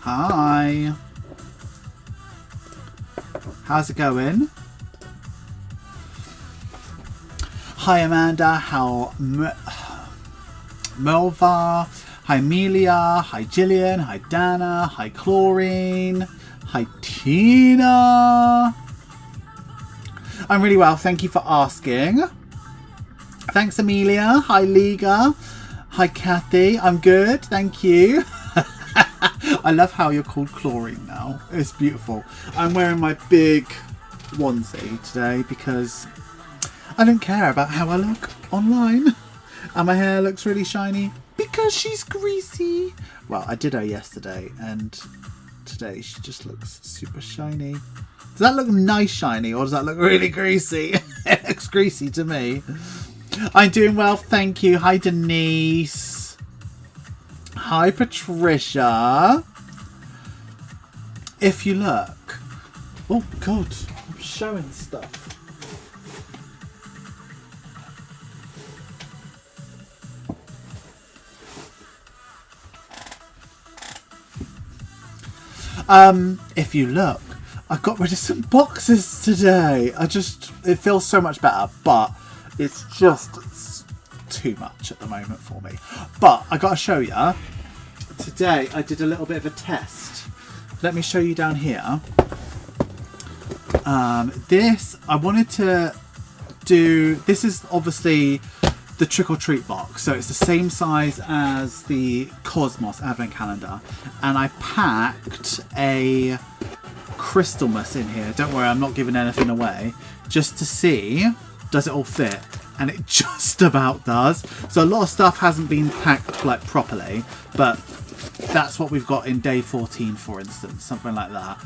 Hi. How's it going? Hi Amanda, how Melva, hi Amelia, hi Gillian, hi Dana, hi Chlorine, hi Tina. I'm really well, thank you for asking. Thanks Amelia, hi Liga, hi Kathy, I'm good, thank you. I love how you're called Chlorine now. It's beautiful. I'm wearing my big onesie today because I don't care about how I look online. And my hair looks really shiny because she's greasy. Well, I did her yesterday and today she just looks super shiny. Does that look nice shiny or does that look really greasy? It looks greasy to me. I'm doing well, thank you. Hi Denise. Hi Patricia. If you look... Oh god, I'm showing stuff. If you look, I got rid of some boxes today. It feels so much better, but it's just too much at the moment for me. But I gotta show you. Today I did a little bit of a test. Let me show you down here. This I wanted to do. This is obviously the trick or treat box, so it's the same size as the Cosmos advent calendar, and I packed a Crystalmas in here. Don't worry, I'm not giving anything away, just to see does it all fit, and it just about does. So a lot of stuff hasn't been packed like properly, but that's what we've got in day 14, for instance, something like that.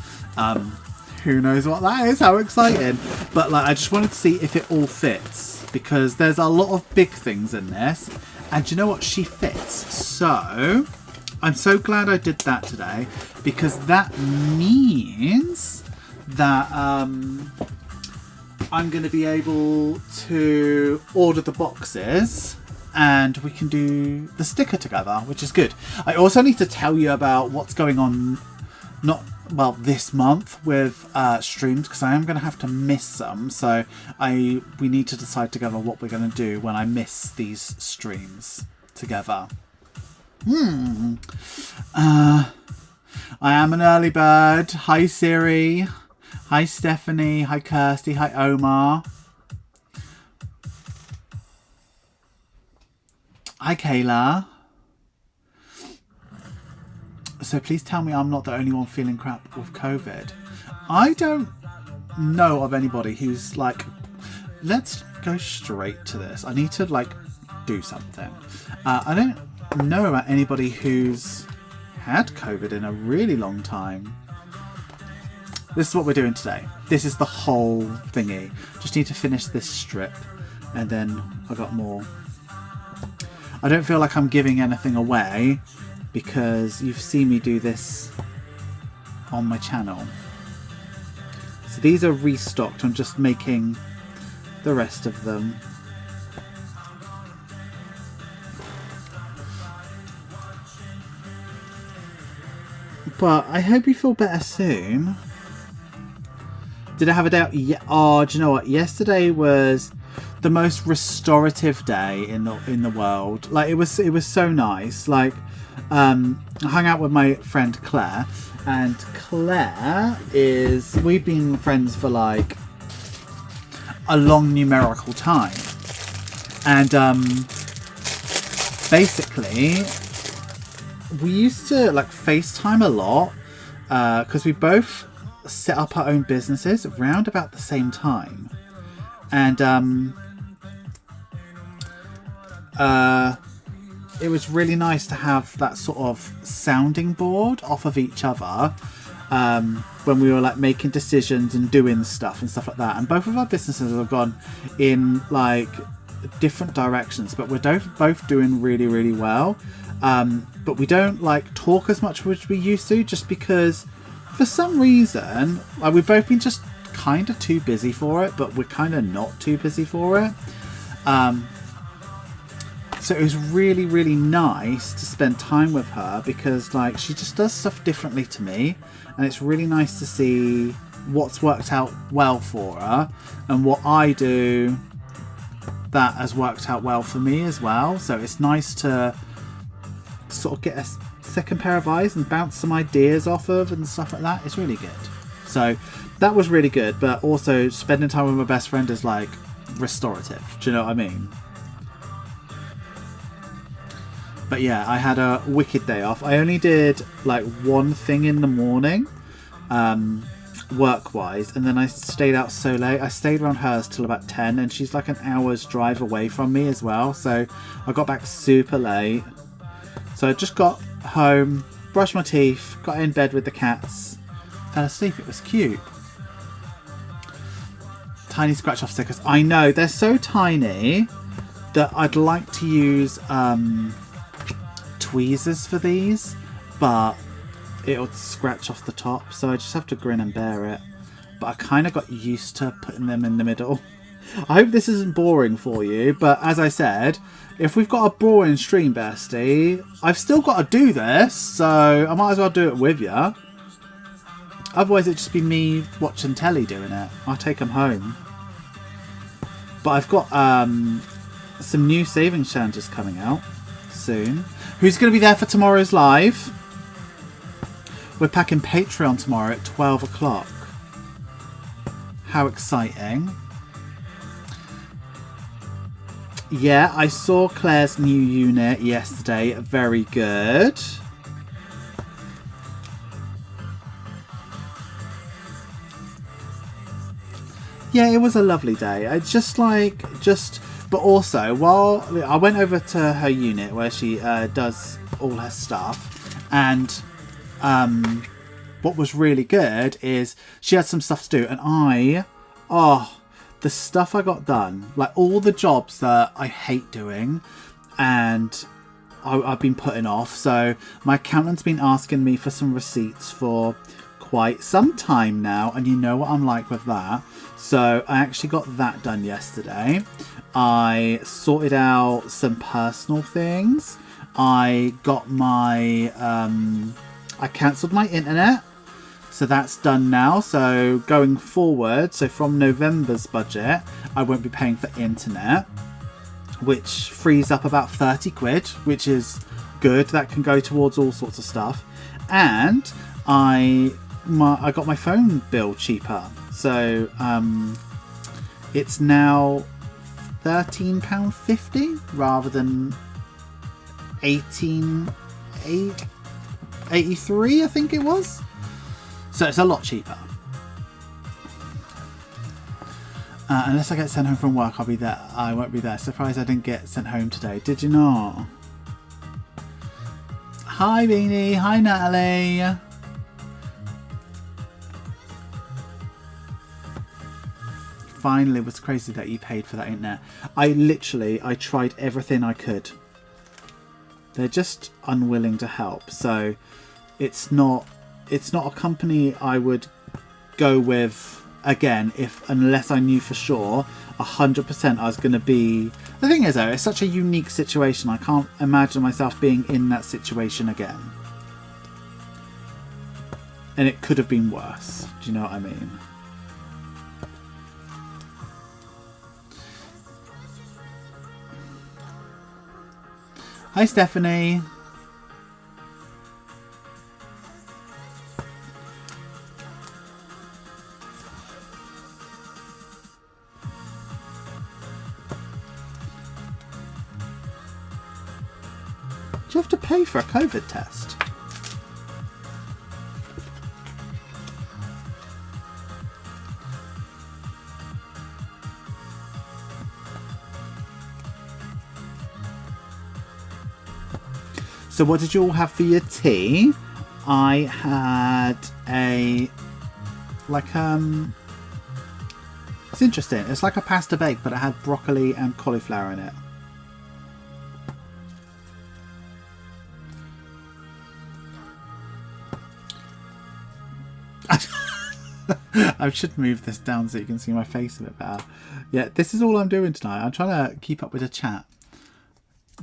Who knows what that is? How exciting! But like, I just wanted to see if it all fits, because there's a lot of big things in this, and do you know what? She fits. So I'm so glad I did that today, because that means that I'm going to be able to order the boxes and we can do the sticker together, which is good. I also need to tell you about what's going on this month with streams, because I am going to have to miss some. So we need to decide together what we're going to do when I miss these streams together. I am an early bird. Hi Siri. Hi Stephanie. Hi Kirsty. Hi Omar. Hi Kayla. So please tell me I'm not the only one feeling crap with COVID. I don't know of anybody who's like, let's go straight to this. I need to like do something. I don't know about anybody who's had COVID in a really long time. This is what we're doing today. This is the whole thingy. Just need to finish this strip and then I got more. I don't feel like I'm giving anything away because you've seen me do this on my channel. So these are restocked. I'm just making the rest of them. But I hope you feel better soon. Did I have a day out? Yeah. Oh, do you know what? Yesterday was the most restorative day in the world. Like it was so nice. Like I hung out with my friend Claire, and Claire we've been friends for like a long numerical time, and basically we used to like FaceTime a lot because we both set up our own businesses around about the same time, and it was really nice to have that sort of sounding board off of each other. when we were like making decisions and doing stuff and stuff like that. And both of our businesses have gone in like different directions, but we're both doing really, really well. But we don't like talk as much as we used to, just because for some reason like we've both been just kind of too busy for it, but we're kind of not too busy for it. So it was really, really nice to spend time with her, because like she just does stuff differently to me, and it's really nice to see what's worked out well for her and what I do that has worked out well for me as well. So it's nice to sort of get a second pair of eyes and bounce some ideas off of and stuff like that. It's really good. So that was really good, but also spending time with my best friend is like restorative. Do you know what I mean? But yeah, I had a wicked day off. I only did like one thing in the morning, work-wise, and then I stayed out so late. I stayed around hers till about 10, and she's like an hour's drive away from me as well. So I got back super late. So I just got home, brushed my teeth, got in bed with the cats, fell asleep. It was cute. Tiny scratch-off stickers. I know, they're so tiny that I'd like to use tweezers for these, but it'll scratch off the top, so I just have to grin and bear it. But I kind of got used to putting them in the middle. I hope this isn't boring for you, but as I said, if we've got a boring stream, bestie, I've still got to do this, so I might as well do it with you. Otherwise it'd just be me watching telly doing it. I'll take them home. But I've got some new savings challenges coming out soon. Who's going to be there for tomorrow's live? We're packing Patreon tomorrow at 12 o'clock. How exciting. Yeah, I saw Claire's new unit yesterday. Very good. Yeah, it was a lovely day. It's but also, while I went over to her unit where she does all her stuff, and what was really good is she had some stuff to do, and the stuff I got done, like all the jobs that I hate doing and I've been putting off. So my accountant's been asking me for some receipts for quite some time now, and you know what I'm like with that. So I actually got that done yesterday. I sorted out some personal things. I got my I cancelled my internet, so that's done now. So going forward, so from November's budget, I won't be paying for internet, which frees up about 30 quid, which is good. That can go towards all sorts of stuff. And I got my phone bill cheaper, so it's now £13.50 rather than £18.83, I think it was. So it's a lot cheaper. Unless I get sent home from work, I'll be there. I won't be there. Surprised I didn't get sent home today. Did you not? Hi Beanie. Hi Natalie. Finally, it was crazy that you paid for that internet. I tried everything I could. They're just unwilling to help. So it's not a company I would go with again unless I knew for sure 100% I was going to be. The thing is though, it's such a unique situation. I can't imagine myself being in that situation again. And it could have been worse. Do you know what I mean? Hi Stephanie. Do you have to pay for a COVID test? So what did you all have for your tea? I had a Like, it's interesting. It's like a pasta bake, but it had broccoli and cauliflower in it. I should move this down so you can see my face a bit better. Yeah, this is all I'm doing tonight. I'm trying to keep up with the chat.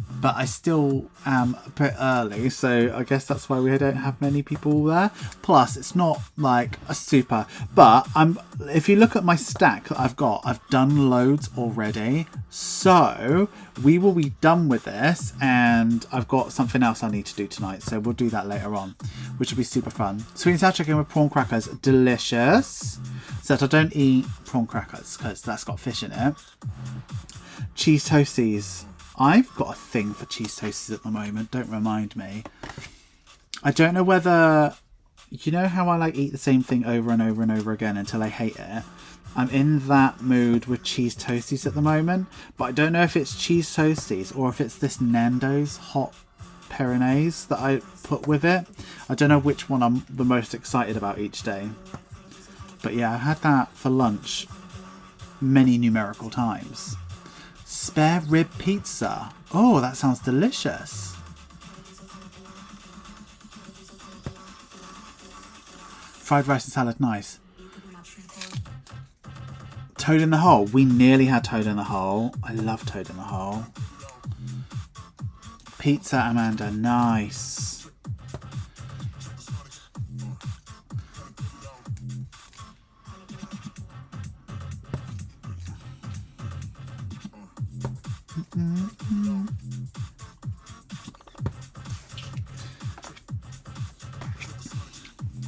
But I still am a bit early, so I guess that's why we don't have many people there. Plus, it's not like a super... But if you look at my stack that I've done loads already. So, we will be done with this, and I've got something else I need to do tonight, so we'll do that later on, which will be super fun. Sweet and sour chicken with prawn crackers, delicious. Except I don't eat prawn crackers, because that's got fish in it. Cheese toasties. I've got a thing for cheese toasties at the moment, don't remind me. I don't know whether... You know how I like eat the same thing over and over and over again until I hate it? I'm in that mood with cheese toasties at the moment, but I don't know if it's cheese toasties or if it's this Nando's hot Pyrenees that I put with it. I don't know which one I'm the most excited about each day. But yeah, I had that for lunch many numerical times. Spare rib pizza. Oh, that sounds delicious. Fried rice and salad, nice. Toad in the hole. We nearly had toad in the hole. I love toad in the hole. Pizza, Amanda, nice.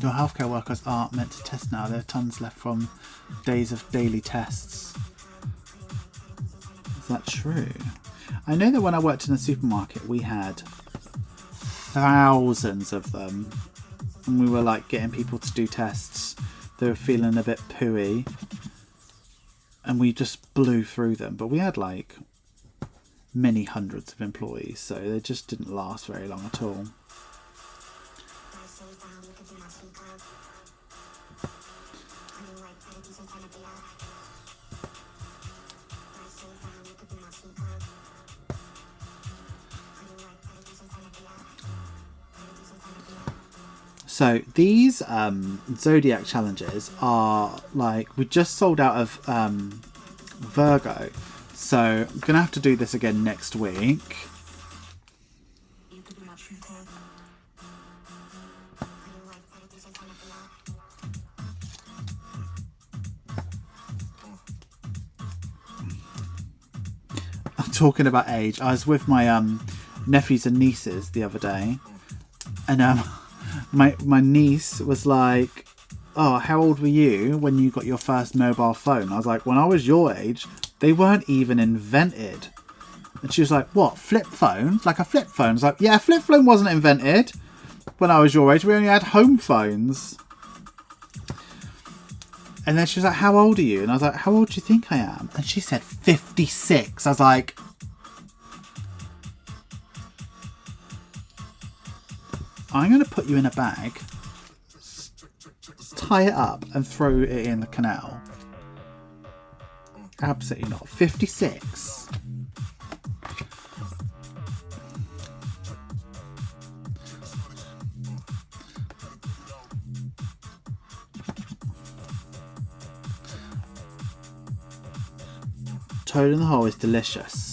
Your healthcare workers are meant to test now. There are tons left from days of daily tests. Is that true? I know that when I worked in a supermarket, we had thousands of them. And we were like getting people to do tests. They were feeling a bit pooey. And we just blew through them. But we had like many hundreds of employees. So they just didn't last very long at all. So these Zodiac challenges are like, we just sold out of Virgo. So I'm going to have to do this again next week. I'm talking about age. I was with my nephews and nieces the other day. And my niece was like, oh, how old were you when you got your first mobile phone? I was like, when I was your age, they weren't even invented. And she was like, what, flip phones? Like a flip phone? I was like, yeah, a flip phone wasn't invented when I was your age. We only had home phones. And then she was like, how old are you? And I was like, how old do you think I am? And she said 56. I was like... I'm going to put you in a bag, tie it up and throw it in the canal. Absolutely not. 56. Toad in the hole is delicious.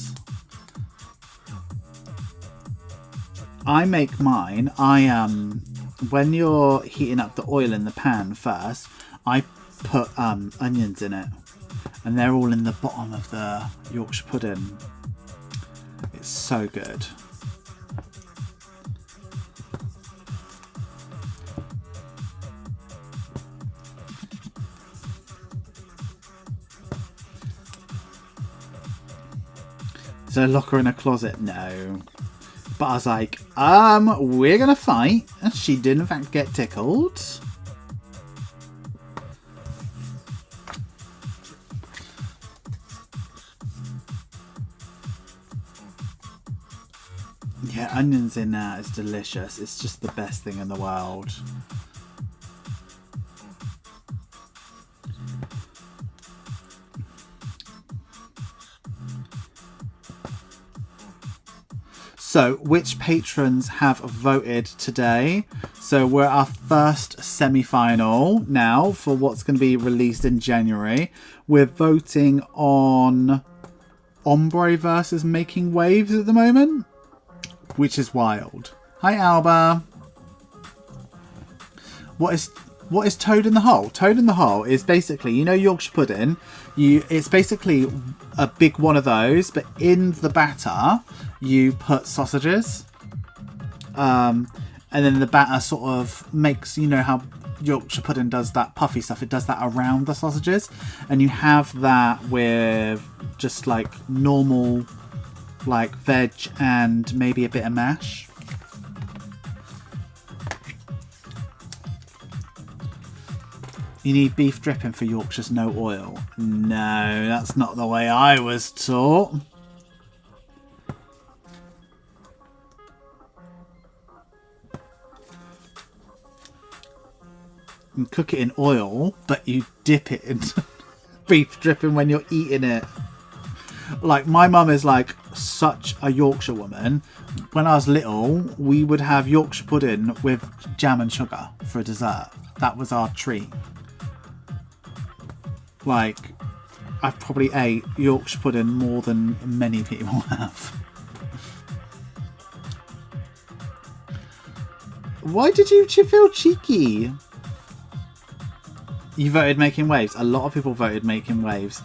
I make mine. When you're heating up the oil in the pan first, I put onions in it, and they're all in the bottom of the Yorkshire pudding. It's so good. Is there a locker in a closet? No. But I was like, we're gonna fight. And she did in fact get tickled. Yeah, onions in there is delicious. It's just the best thing in the world. So, which patrons have voted today? So, we're at our first semi-final now for what's going to be released in January. We're voting on Ombre versus Making Waves at the moment, which is wild. Hi, Alba. What is Toad in the Hole? Toad in the Hole is basically, you know, Yorkshire pudding. It's basically a big one of those, but in the batter you put sausages, and then the batter sort of makes, you know how Yorkshire pudding does that puffy stuff. It does that around the sausages, and you have that with just like normal, like veg and maybe a bit of mash. You need beef dripping for Yorkshire's no oil. No, that's not the way I was taught. You cook it in oil, but you dip it into beef dripping when you're eating it. Like, my mum is like such a Yorkshire woman. When I was little, we would have Yorkshire pudding with jam and sugar for a dessert. That was our treat. Like, I've probably ate Yorkshire pudding more than many people have. Why did you feel cheeky? You voted Making Waves. A lot of people voted Making Waves.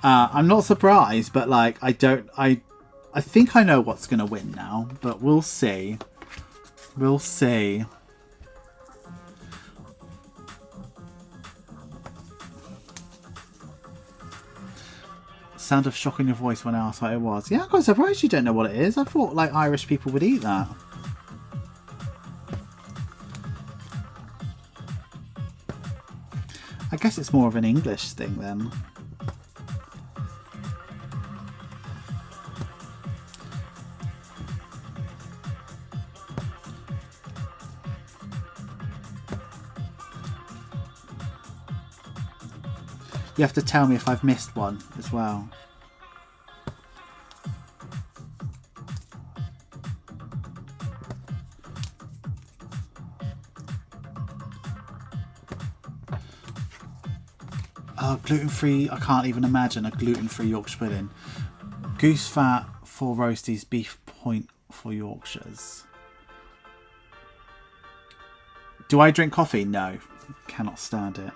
I'm not surprised, but like, I think I know what's going to win now, but we'll see. We'll see. Sound of shock in your voice when I asked what it was. Yeah, I'm quite surprised you don't know what it is. I thought like Irish people would eat that. I guess it's more of an English thing then. You have to tell me if I've missed one as well. Gluten-free, I can't even imagine a gluten-free Yorkshire pudding. Goose fat for roasties, beef point for Yorkshires. Do I drink coffee? No. Cannot stand it.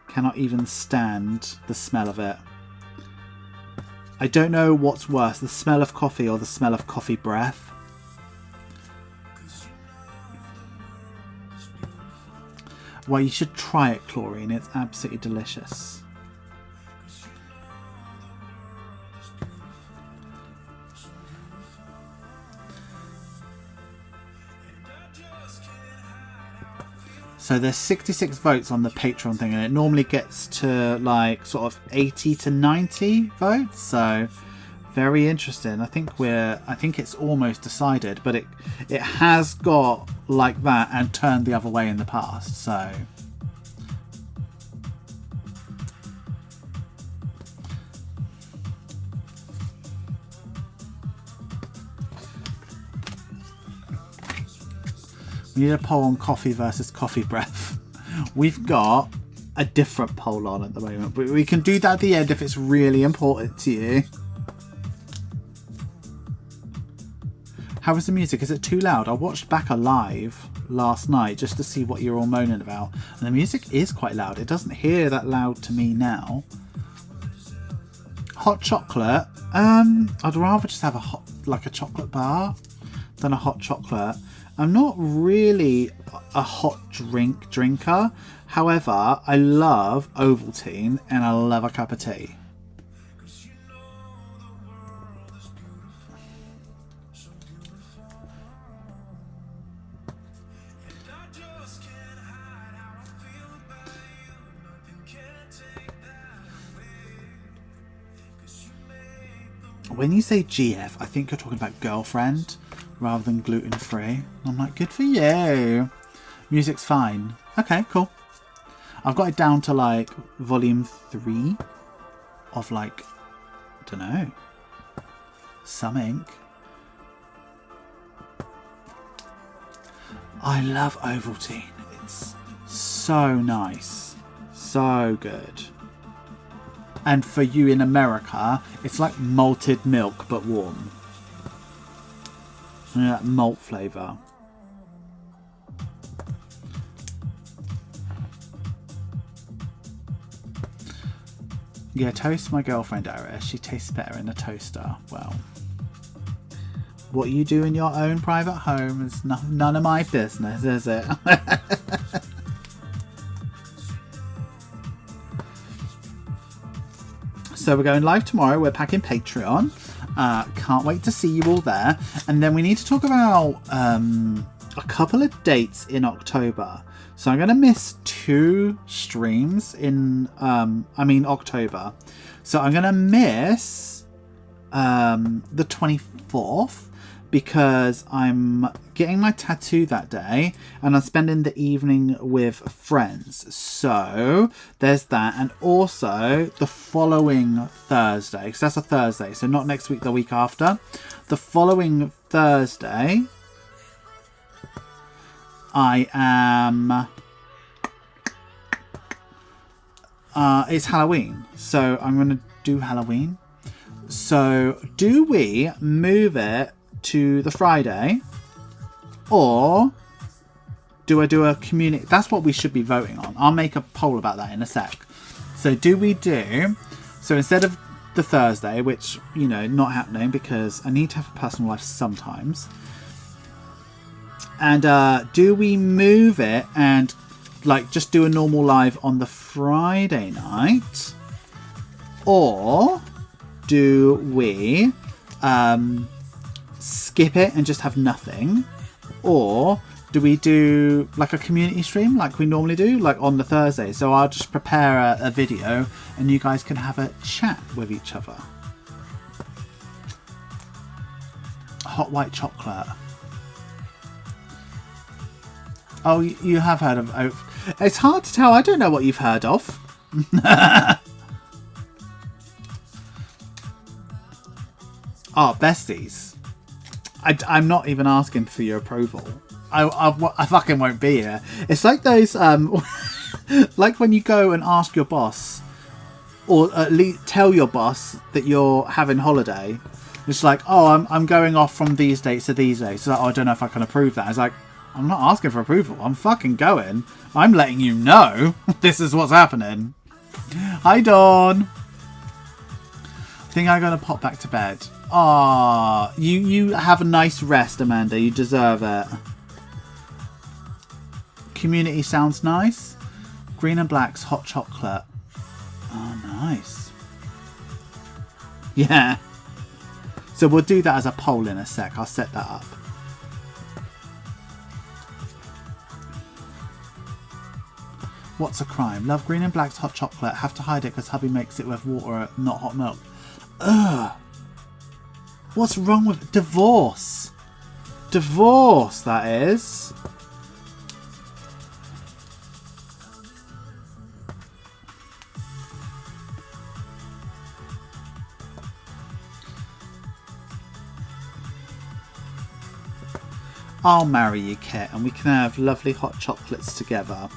Cannot even stand the smell of it. I don't know what's worse, the smell of coffee or the smell of coffee breath. Well, you should try it, Chlorine. It's absolutely delicious. So there's 66 votes on the Patreon thing, and it normally gets to like sort of 80 to 90 votes. So very interesting. I think it's almost decided, but it has got like that and turned the other way in the past. So we need a poll on coffee versus coffee breath. We've got a different poll on at the moment, but we can do that at the end if it's really important to you. How is the music? Is it too loud? I watched Backer live last night just to see what you're all moaning about, and the music is quite loud. It doesn't hear that loud to me now. Hot chocolate. I'd rather just have a chocolate bar than a hot chocolate. I'm not really a hot drinker. However, I love Ovaltine and I love a cup of tea. When you say GF, I think you're talking about girlfriend rather than gluten-free. I'm like, good for you. Music's fine. Okay, cool. I've got it down to like volume 3 of like, I don't know, something. I love Ovaltine. It's so nice. So good. And for you in America, it's like malted milk but warm. You know, that malt flavour. Yeah, toast my girlfriend Iris. She tastes better in a toaster. Well, what you do in your own private home is none of my business, is it? So we're going live tomorrow. We're packing Patreon. Can't wait to see you all there. And then we need to talk about a couple of dates in October. So I'm going to miss 2 streams in, October. So I'm going to miss the 24th because I'm getting my tattoo that day and I'm spending the evening with friends. So there's that. And also the following Thursday, because that's a Thursday. So not next week, the week after. The following Thursday, I am... it's Halloween. So I'm going to do Halloween. So do we move it to the Friday, or do I do a community? That's what we should be voting on. I'll make a poll about that in a sec. So do we do, so instead of the Thursday, which, you know, not happening because I need to have a personal life sometimes, and do we move it and like just do a normal live on the Friday night, or do we skip it and just have nothing, or do we do like a community stream like we normally do, like on the Thursday? So I'll just prepare a video and you guys can have a chat with each other. Hot white chocolate. Oh, you have heard of oat. It's hard to tell. I don't know what you've heard of. Oh, Besties. I'm not even asking for your approval. I fucking won't be here. It's like those, like when you go and ask your boss, or at least tell your boss that you're having holiday. It's like, oh, I'm going off from these dates to these dates. So, oh, I don't know if I can approve that. It's like, I'm not asking for approval. I'm fucking going. I'm letting you know this is what's happening. Hi, Dawn. I think I'm going to pop back to bed. Ah, you have a nice rest, Amanda. You deserve it. Community sounds nice. Green and Black's hot chocolate. Oh, nice. Yeah. So we'll do that as a poll in a sec. I'll set that up. What's a crime? Love Green and Black's hot chocolate. Have to hide it because hubby makes it with water, not hot milk. Ugh. What's wrong with divorce? Divorce, that is. I'll marry you, Kit, and we can have lovely hot chocolates together.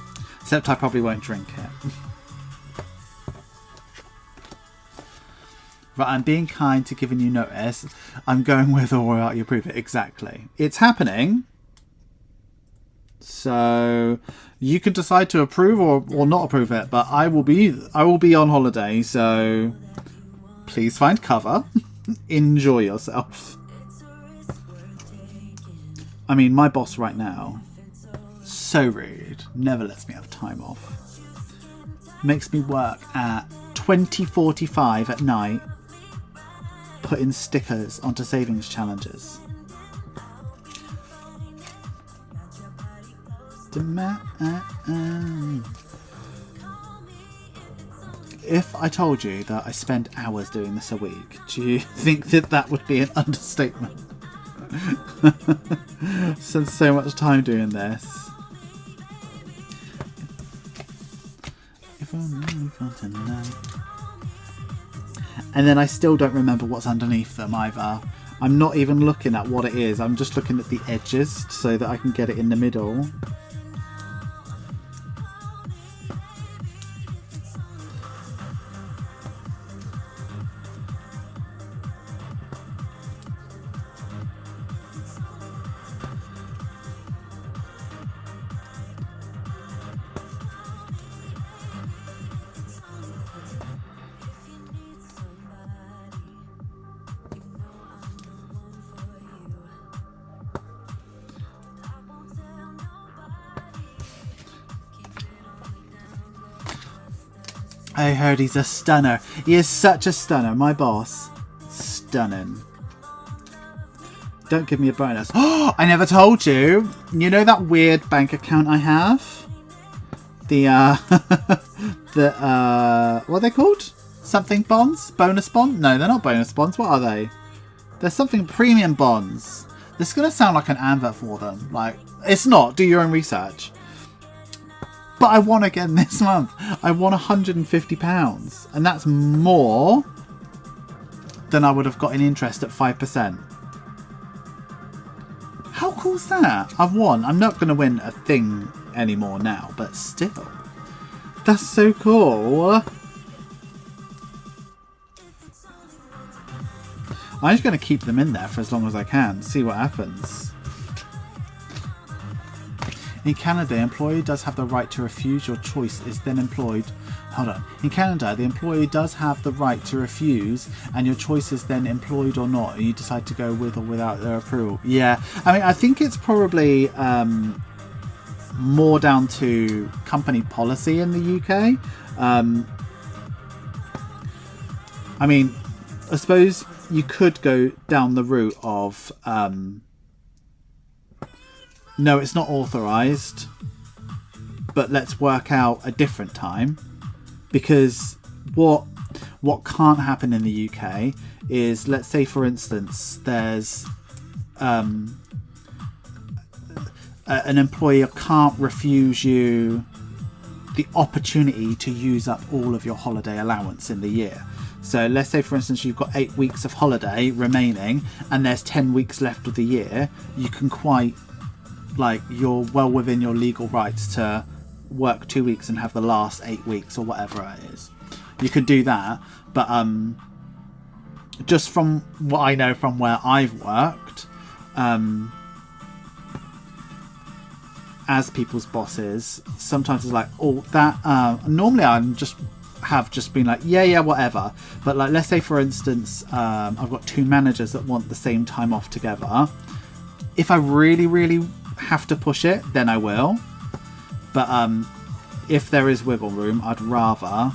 Except I probably won't drink it. Right, I'm being kind to giving you notice. I'm going with or without you approve it. Exactly. It's happening. So you can decide to approve or not approve it, but I will be on holiday, so please find cover. Enjoy yourself. I mean, my boss right now, so rude. Never lets me have time off. Makes me work at 20:45 at night, putting stickers onto savings challenges. If I told you that I spend hours doing this a week, do you think that that would be an understatement? Spend so much time doing this. If only for tonight. And then I still don't remember what's underneath them either. I'm not even looking at what it is. I'm just looking at the edges so that I can get it in the middle. I heard he's a stunner. He is such a stunner. My boss. Stunning. Don't give me a bonus. Oh, I never told you. You know that weird bank account I have? The, what are they called? Something bonds? Bonus bond? No, they're not bonus bonds. What are they? They're something premium bonds. This is going to sound like an advert for them. Like, it's not. Do your own research. But I won again this month. I won £150. And that's more than I would have got in interest at 5%. How cool is that? I've won. I'm not going to win a thing anymore now, but still. That's so cool. I'm just going to keep them in there for as long as I can. See what happens. In Canada, the employee does have the right to refuse. Your choice is then employed. Hold on. In Canada, the employee does have the right to refuse, and your choice is then employed or not. And you decide to go with or without their approval. Yeah, I mean, I think it's probably more down to company policy in the UK. I mean, I suppose you could go down the route of. No, it's not authorised, but let's work out a different time, because what can't happen in the UK is, let's say for instance there's an employer can't refuse you the opportunity to use up all of your holiday allowance in the year. So let's say for instance you've got 8 weeks of holiday remaining and there's 10 weeks left of the year. You can quite, like, you're well within your legal rights to work 2 weeks and have the last 8 weeks or whatever it is. You could do that, but just from what I know from where I've worked, as people's bosses, sometimes it's like, oh, that normally I'm just been like, yeah, whatever. But like, let's say for instance, I've got 2 managers that want the same time off together. If I really have to push it, then I will. But if there is wiggle room, I'd rather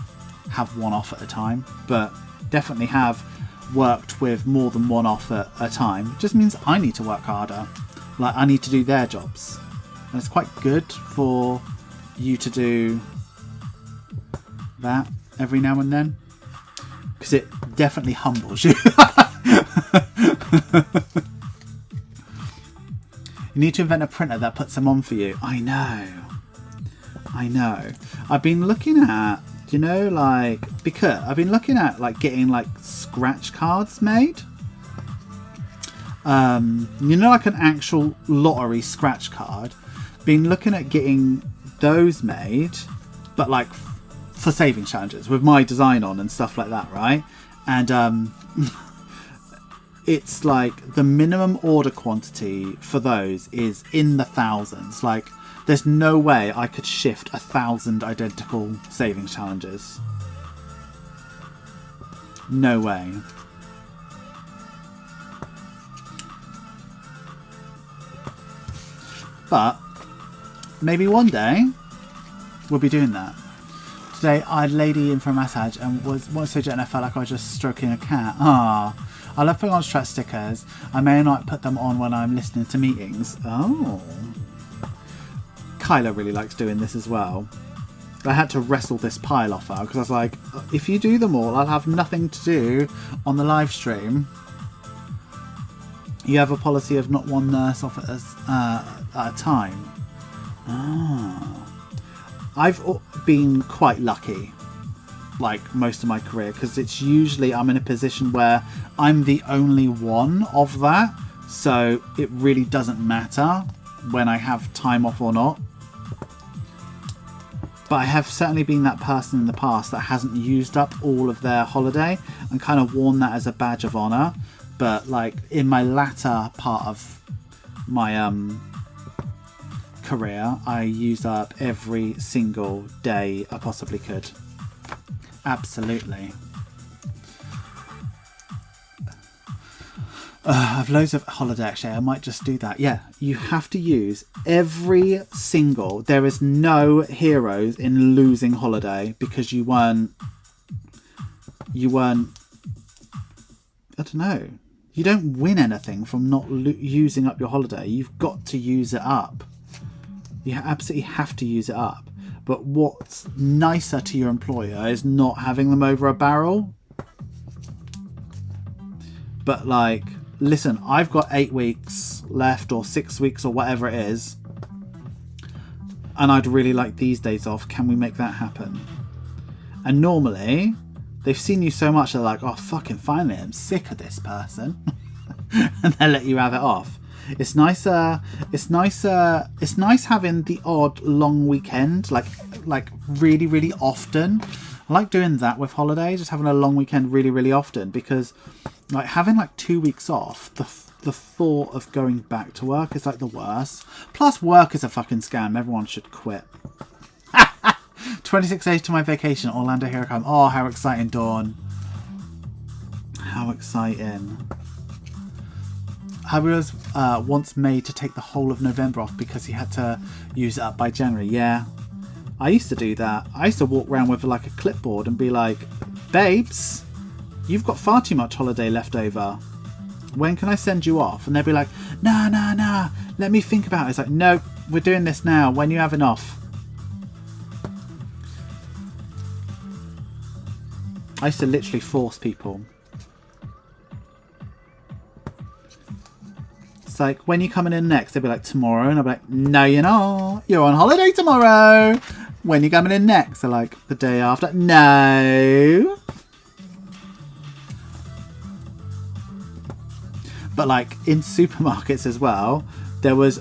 have one off at a time. But definitely have worked with more than one off at a time. It just means I need to work harder. Like, I need to do their jobs. And it's quite good for you to do that every now and then, because it definitely humbles you. You need to invent a printer that puts them on for you. I know. I've been looking at, because I've been looking at like getting like scratch cards made. Like an actual lottery scratch card. Been looking at getting those made, but like for savings challenges with my design on and stuff like that, right? And it's like the minimum order quantity for those is in the thousands. Like, there's no way I could shift 1,000 identical savings challenges. No way. But maybe one day we'll be doing that. Today I had a lady in for a massage and was so gentle I felt like I was just stroking a cat. Ah, I love putting on stretch stickers. I may not put them on when I'm listening to meetings. Oh. Kyla really likes doing this as well. I had to wrestle this pile off her because I was like, if you do them all, I'll have nothing to do on the live stream. You have a policy of not one nurse off at a time. Ah. I've been quite lucky like most of my career, because it's usually I'm in a position where I'm the only one of that, so it really doesn't matter when I have time off or not. But I have certainly been that person in the past that hasn't used up all of their holiday and kind of worn that as a badge of honor. But like in my latter part of my career, I used up every single day I possibly could. Absolutely. I've loads of holiday actually. I might just do that. Yeah, you have to use every single. There is no heroes in losing holiday because you weren't. I don't know. You don't win anything from not using up your holiday. You've got to use it up. You absolutely have to use it up. But what's nicer to your employer is not having them over a barrel. But like, listen, I've got 8 weeks left or 6 weeks or whatever it is. And I'd really like these days off. Can we make that happen? And normally, they've seen you so much, they're like, oh, fucking finally, I'm sick of this person. And they let you have it off. It's nicer. It's nice having the odd long weekend, like really, really often. I like doing that with holidays, just having a long weekend really, really often, because like having like 2 weeks off, the thought of going back to work is like the worst. Plus work is a fucking scam. Everyone should quit. 26 days to my vacation, Orlando, here I come. Oh, how exciting, Dawn. How exciting. Harry was once made to take the whole of November off because he had to use it up by January. Yeah, I used to do that. I used to walk around with like a clipboard and be like, babes, you've got far too much holiday left over. When can I send you off? And they'd be like, nah, let me think about it. It's like, no, we're doing this now. When you having off? I used to literally force people. It's like, when you coming in next? They'd be like, tomorrow. And I'd be like, no, you're not. You're on holiday tomorrow. When you coming in next? They're like, the day after. No. But like in supermarkets as well, there was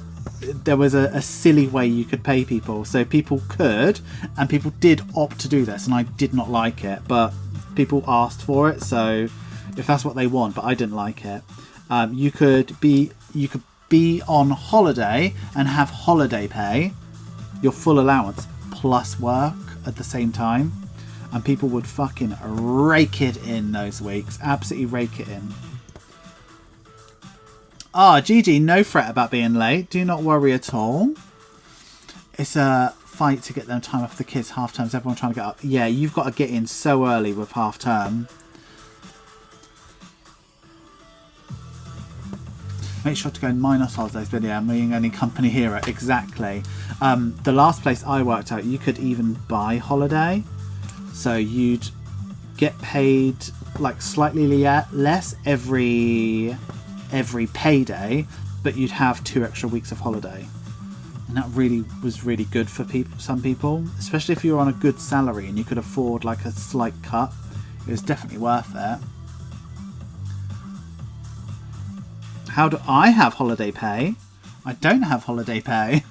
a silly way you could pay people. So people could, and people did opt to do this, and I did not like it. But people asked for it, so if that's what they want, but I didn't like it. You could be on holiday and have holiday pay, your full allowance plus work at the same time, and people would fucking rake it in those weeks. Absolutely rake it in. Gigi, no fret about being late. Do not worry at all. It's a fight to get them time off the kids. Half terms, everyone trying to get up. Yeah, you've got to get in so early with half term. Make sure to go and minus holidays video. I'm being any company hero. Exactly. The last place I worked at, you could even buy holiday. So you'd get paid like slightly less every payday, but you'd have 2 extra weeks of holiday. And that really was really good for some people, especially if you were on a good salary and you could afford like a slight cut. It was definitely worth it. How do I have holiday pay? I don't have holiday pay.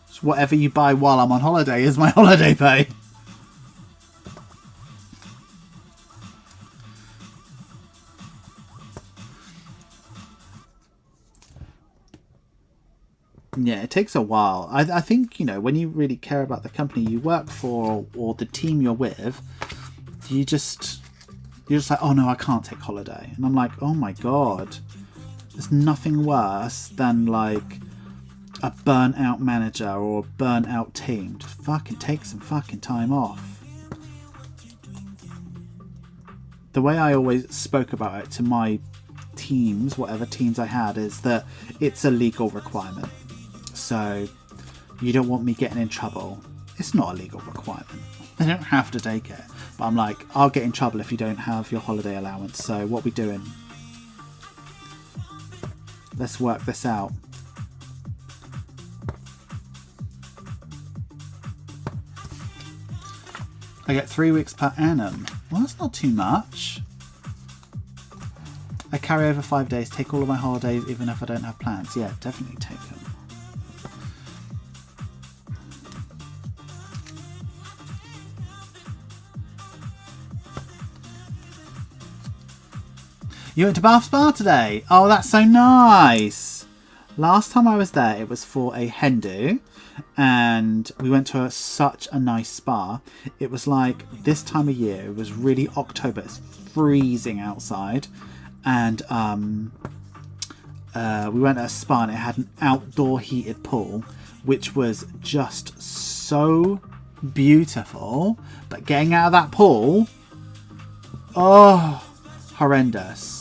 So whatever you buy while I'm on holiday is my holiday pay. Yeah, it takes a while. I think, you know, when you really care about the company you work for or the team you're with, you're just like, oh no, I can't take holiday. And I'm like, oh my god. There's nothing worse than like a burnt out manager or a burnt out team. Just fucking take some fucking time off. The way I always spoke about it to my teams, whatever teams I had, is that it's a legal requirement. So you don't want me getting in trouble. It's not a legal requirement. They don't have to take it. But I'm like, I'll get in trouble if you don't have your holiday allowance. So what we doing? Let's work this out. I get 3 weeks per annum. Well, that's not too much. I carry over 5 days, take all of my holidays even if I don't have plans. Yeah, definitely take them. You went to Bath Spa today? Oh, that's so nice. Last time I was there, it was for a hen do, and we went to such a nice spa. It was like this time of year. It was really October. It's freezing outside, and we went to a spa and it had an outdoor heated pool, which was just so beautiful. But getting out of that pool, oh, horrendous.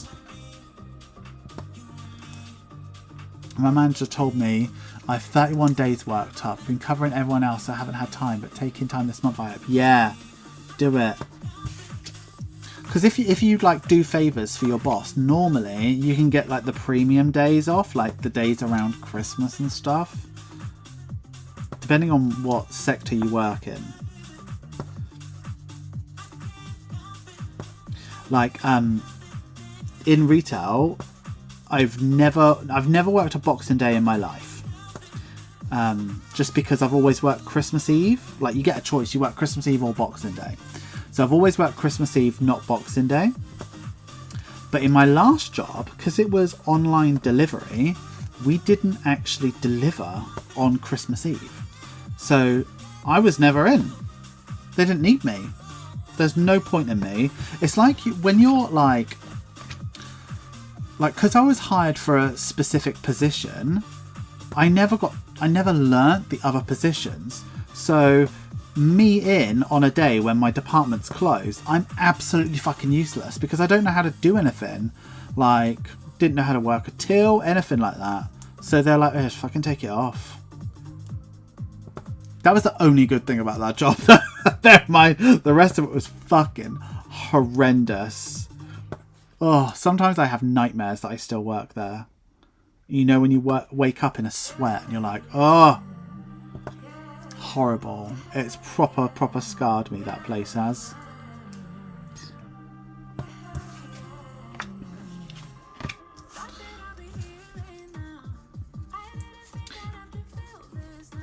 My manager told me I have 31 days worked up. Been covering everyone else, so I haven't had time, but taking time this month I hope. Yeah, do it. Because if you like do favours for your boss, normally you can get like the premium days off, like the days around Christmas and stuff. Depending on what sector you work in. Like in retail, I've never worked a Boxing Day in my life. Just because I've always worked Christmas Eve. Like, you get a choice, you work Christmas Eve or Boxing Day. So I've always worked Christmas Eve, not Boxing Day. But in my last job, because it was online delivery, we didn't actually deliver on Christmas Eve. So I was never in. They didn't need me. There's no point in me. It's like when you're like, because I was hired for a specific position, I never learnt the other positions. So me in on a day when my department's closed, I'm absolutely fucking useless because I don't know how to do anything. Like, didn't know how to work a till, anything like that. So they're like, oh, just fucking take it off. That was the only good thing about that job. Bear in mind, the rest of it was fucking horrendous. Oh, sometimes I have nightmares that I still work there. You know, when you wake up in a sweat and you're like, oh, horrible. It's proper scarred me, that place has.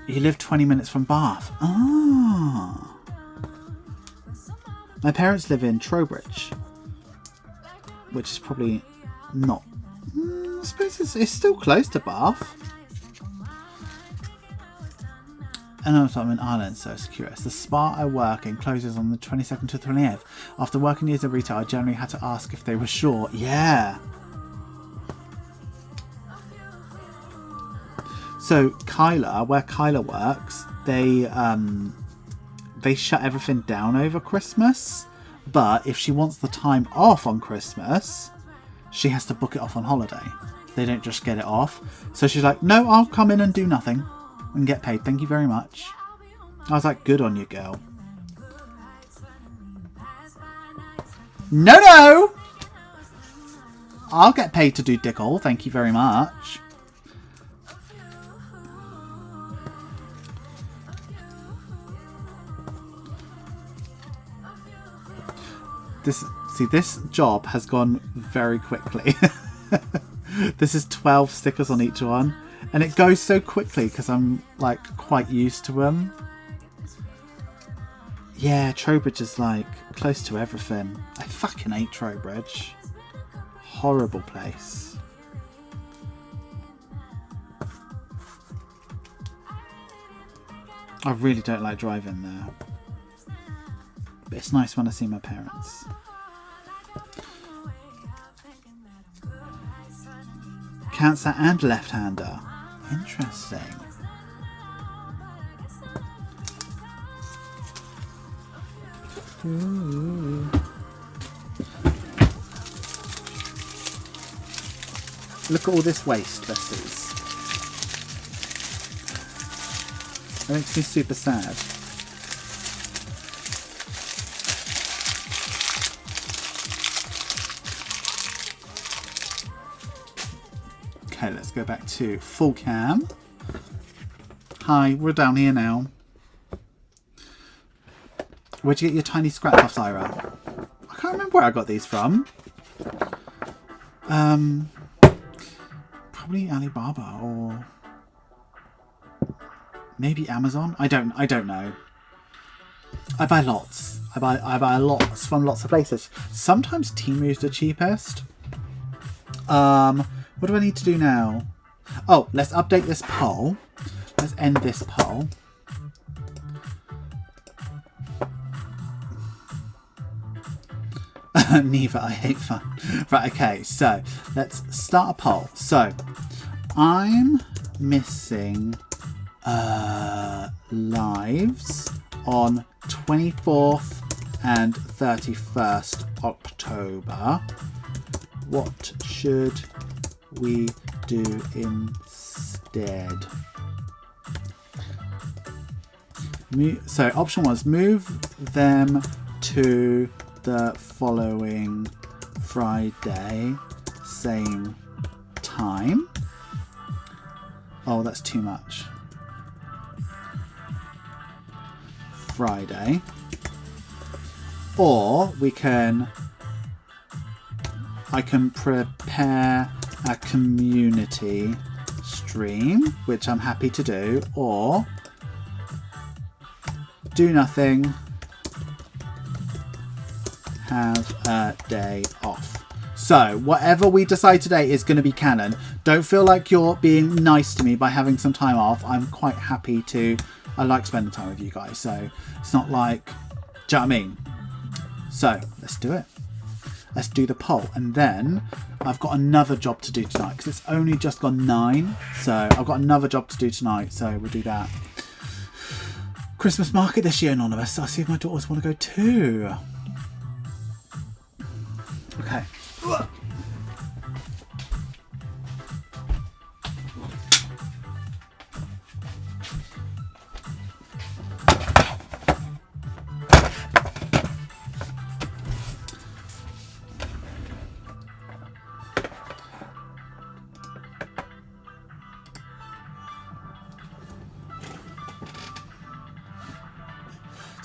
You live 20 minutes from Bath. Ah. My parents live in Trowbridge, which is probably not... I suppose it's still close to Bath. And also I'm in Ireland, so it's curious. The spa I work in closes on the 22nd to the 28th. After working years of retail, I generally had to ask if they were sure. Yeah. So Kyla, where Kyla works, they shut everything down over Christmas. But if she wants the time off on Christmas, she has to book it off on holiday. They don't just get it off. So she's like, no, I'll come in and do nothing and get paid. Thank you very much. I was like, good on you, girl. No! I'll get paid to do dick all. Thank you very much. This job has gone very quickly. This is 12 stickers on each one. And it goes so quickly because I'm like quite used to them. Yeah, Trowbridge is like close to everything. I fucking hate Trowbridge. Horrible place. I really don't like driving there. But it's nice when I see my parents. Cancer and left-hander. Interesting. Ooh. Look at all this waste, Besties. That makes me super sad. Okay, let's go back to full cam. Hi, we're down here now. Where'd you get your tiny scratch offs, Ira? I can't remember where I got these from. Probably Alibaba or maybe Amazon. I don't know. I buy lots. I buy lots from lots of places. Sometimes Temu's the cheapest. What do I need to do now? Oh, let's update this poll. Let's end this poll. Neither, I hate fun. Right, okay, so let's start a poll. So, I'm missing lives on 24th and 31st October. What should we do instead? So option 1 is move them to the following Friday, same time. Oh, that's too much. Friday. Or I can prepare a community stream, which I'm happy to do, or do nothing, have a day off. So whatever we decide today is going to be canon. Don't feel like you're being nice to me by having some time off. I'm quite happy to. I like spending time with you guys, so it's not like, do you know what I mean? So let's do it. Let's do the poll, and then I've got another job to do tonight because it's only just gone 9. So I've got another job to do tonight, so we'll do that. Christmas market this year, Anonymous. I'll see if my daughters want to go too. Okay.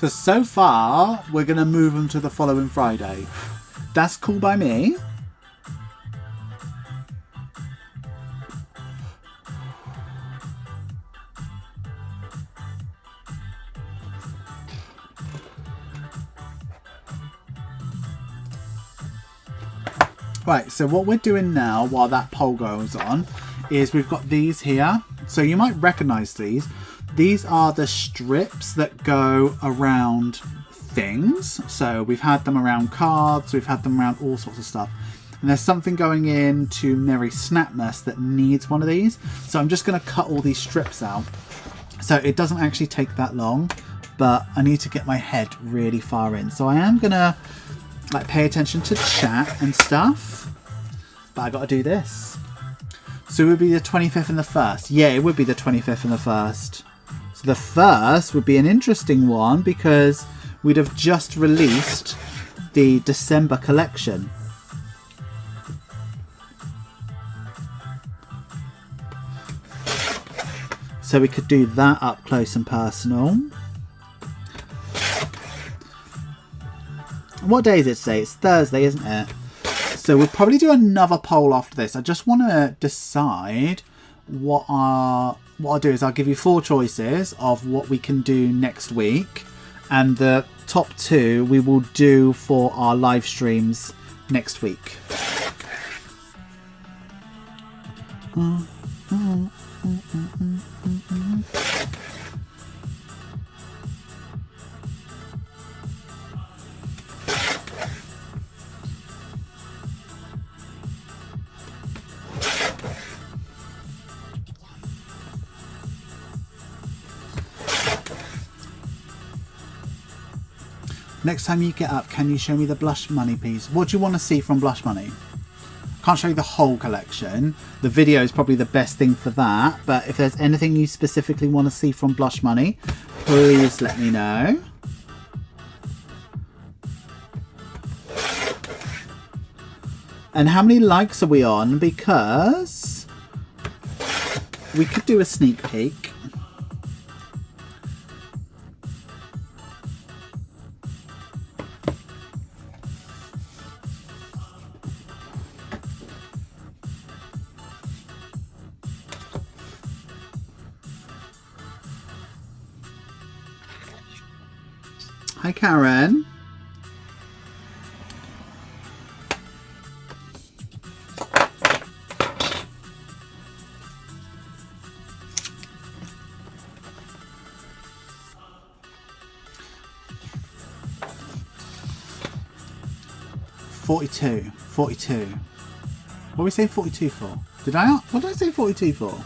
So far, we're going to move them to the following Friday. That's cool by me. Right, so what we're doing now while that poll goes on is we've got these here. So you might recognize these. These are the strips that go around things. So we've had them around cards, we've had them around all sorts of stuff. And there's something going into Merry Snapmas that needs one of these. So I'm just going to cut all these strips out. So it doesn't actually take that long, but I need to get my head really far in. So I am going to like pay attention to chat and stuff, but I got to do this. So it would be the 25th and the 1st. Yeah, it would be the 25th and the 1st. So the 1st would be an interesting one because we'd have just released the December collection. So we could do that up close and personal. What day is it today? It's Thursday, isn't it? So we'll probably do another poll after this. I just want to decide what I'll do is I'll give you 4 choices of what we can do next week. And the top 2 we will do for our live streams next week. Next time you get up, can you show me the blush money, please? What do you want to see from blush money? Can't show you the whole collection. The video is probably the best thing for that. But if there's anything you specifically want to see from blush money, please let me know. And how many likes are we on? Because we could do a sneak peek. Hi, Karen. $42. What did we say 42 for? What did I say 42 for?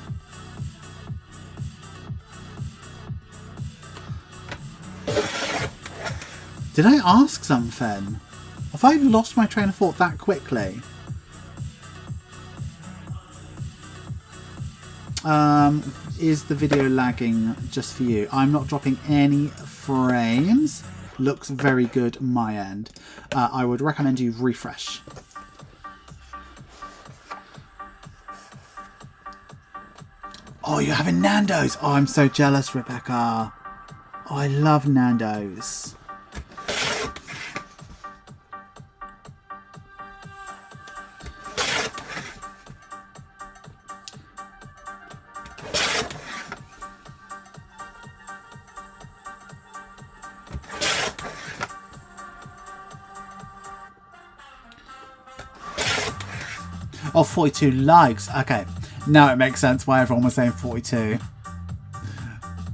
Did I ask something? Have I lost my train of thought that quickly? Is the video lagging just for you? I'm not dropping any frames. Looks very good my end. I would recommend you refresh. Oh, you're having Nando's. Oh, I'm so jealous, Rebecca. Oh, I love Nando's. Oh, 42 likes. Okay. Now it makes sense why everyone was saying 42.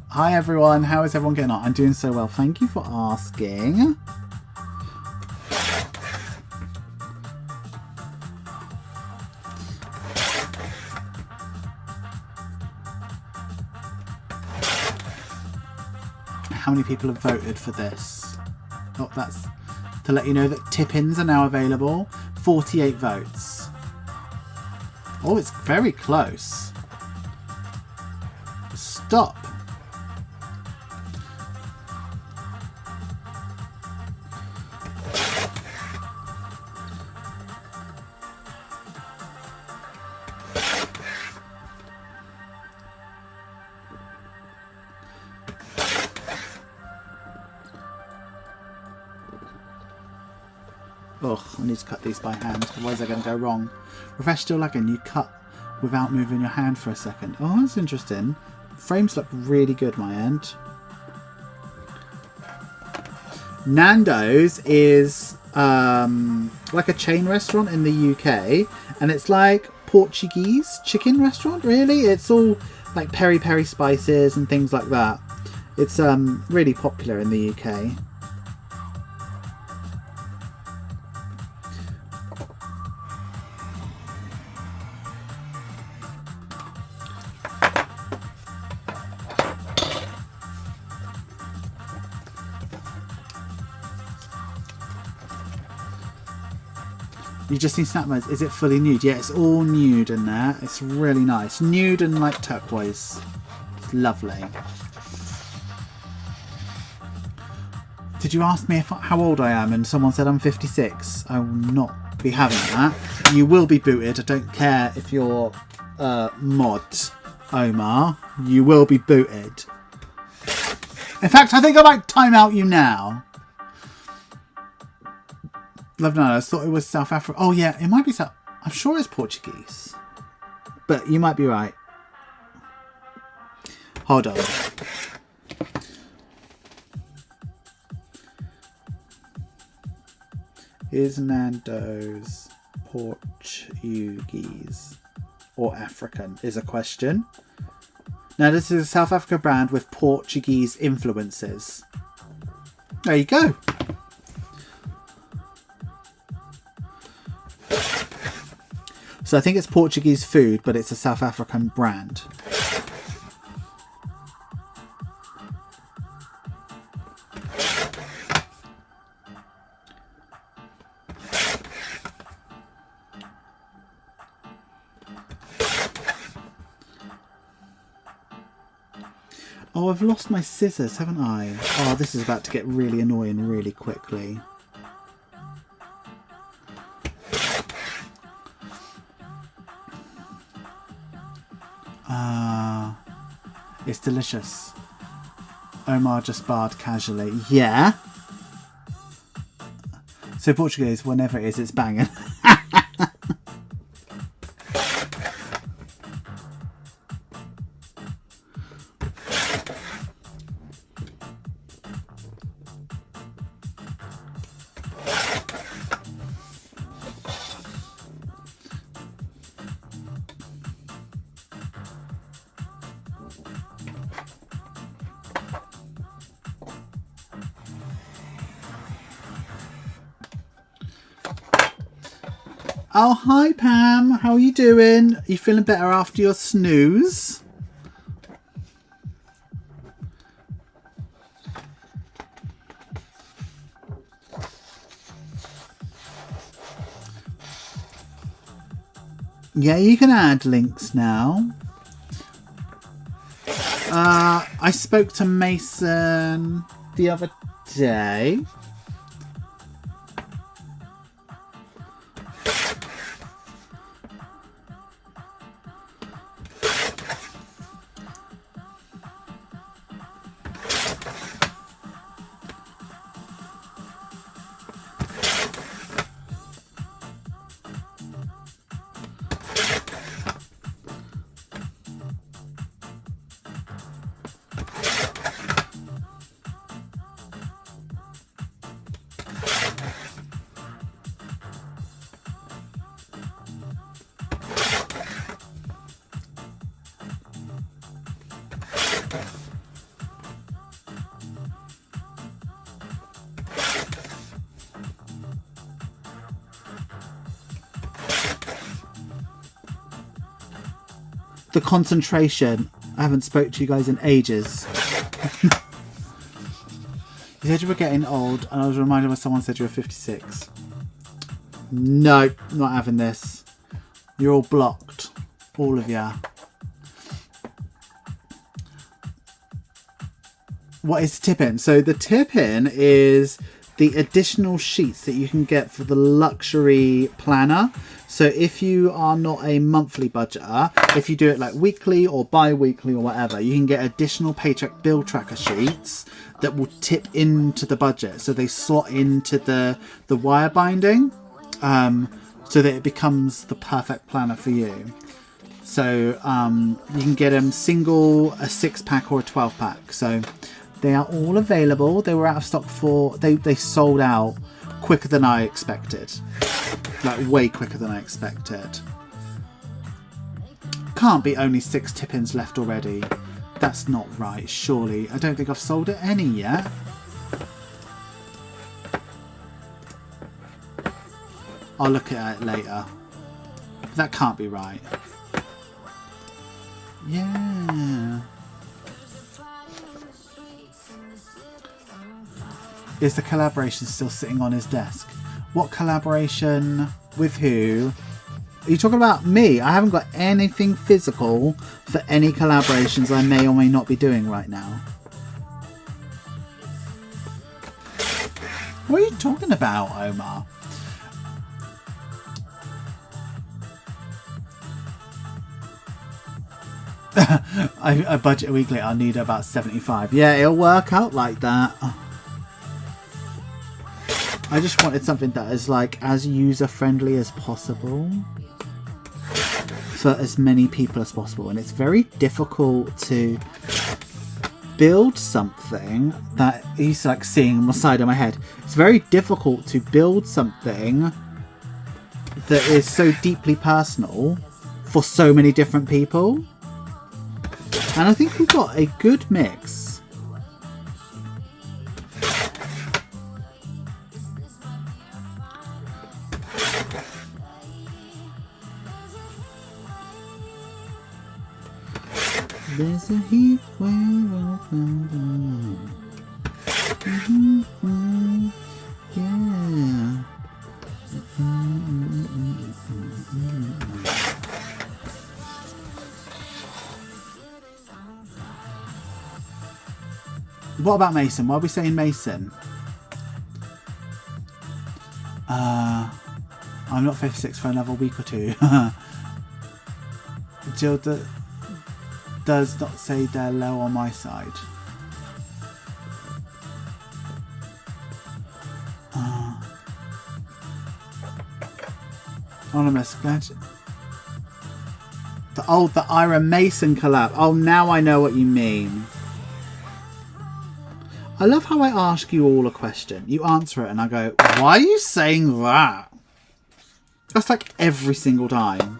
Hi everyone. How is everyone getting on? I'm doing so well. Thank you for asking. How many people have voted for this? Oh, that's to let you know that tip-ins are now available. 48 votes. Oh, it's very close. Stop. Ugh, I need to cut these by hand, otherwise they're going to go wrong. Refresh still lagging, you cut without moving your hand for a second. Oh, that's interesting. Frames look really good my end. Nando's is like a chain restaurant in the UK, and it's like Portuguese chicken restaurant, really. It's all like peri-peri spices and things like that. It's really popular in the UK. You just need snap modes. Is it fully nude? Yeah, it's all nude in there. It's really nice. Nude and like turquoise. It's lovely. Did you ask me how old I am and someone said I'm 56? I will not be having that. You will be booted. I don't care if you're mod, Omar. You will be booted. In fact, I think I might time out you now. Love Nando's. Thought it was South Africa. Oh yeah, it might be South. I'm sure it's Portuguese, but you might be right. Hold on. Is Nando's Portuguese or African? Is a question. Now this is a South Africa brand with Portuguese influences. There you go. So I think it's Portuguese food, but it's a South African brand. Oh, I've lost my scissors, haven't I? Oh, this is about to get really annoying really quickly. It's delicious. Omar just barred casually. Yeah. So Portuguese, whenever it is, it's banging. Oh, hi Pam. How are you doing? Are you feeling better after your snooze? Yeah, you can add links now. I spoke to Mason the other day. The concentration. I haven't spoke to you guys in ages. You said you were getting old, and I was reminded when someone said you were 56. No, not having this. You're all blocked. All of ya. What is tip-in? So the tip-in is the additional sheets that you can get for the luxury planner. So if you are not a monthly budgeter, if you do it like weekly or bi-weekly or whatever, you can get additional paycheck bill tracker sheets that will tip into the budget. So they slot into the wire binding, so that it becomes the perfect planner for you. So you can get them single, a 6-pack or a 12-pack. So they are all available. They were out of stock for, they sold out quicker than I expected. Like way quicker than I expected. Can't be only 6 tip-ins left already. That's not right, surely. I don't think I've sold it any yet. I'll look at it later. That can't be right. Yeah. Is the collaboration still sitting on his desk? What collaboration with who? Are you talking about me? I haven't got anything physical for any collaborations I may or may not be doing right now. What are you talking about, Omar? I budget weekly. I'll need about 75. Yeah, it'll work out like that. I just wanted something that is like as user friendly as possible for as many people as possible, and it's very difficult to build something that he's like seeing on the side of my head. It's very difficult to build something that is so deeply personal for so many different people, and I think we've got a good mix. There's a heat wave open. Yeah. What about Mason? Why are we saying Mason? I'm not 56 for another week or two. Jill does not say they're low on my side. Anonymous, glad you... the Ira Mason collab. Oh, now I know what you mean. I love how I ask you all a question. You answer it and I go, why are you saying that? That's like every single time.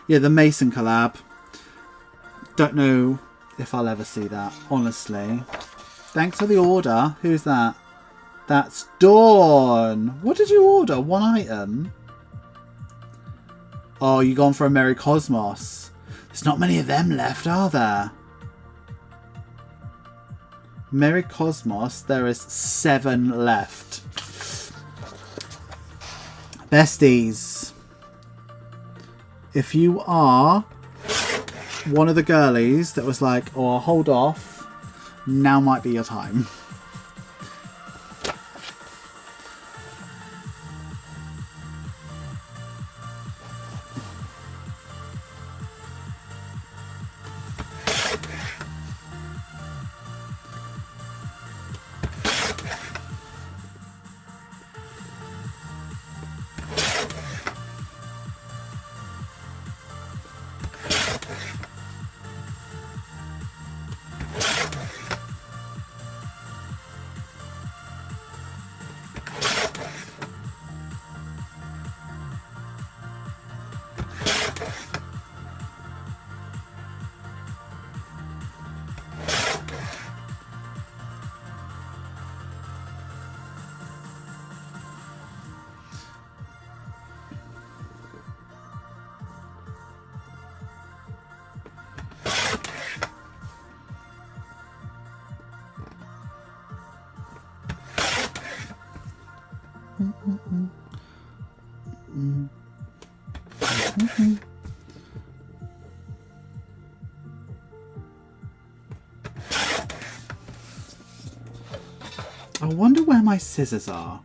Yeah, the Mason collab. Don't know if I'll ever see that, honestly. Thanks for the order. Who's that? That's Dawn. What did you order? One item? Oh, you gone for a Merry Cosmos. There's not many of them left, are there? Merry Cosmos, there is 7 left. Besties. If you are one of the girlies that was like, oh, hold off, now might be your time. I wonder where my scissors are.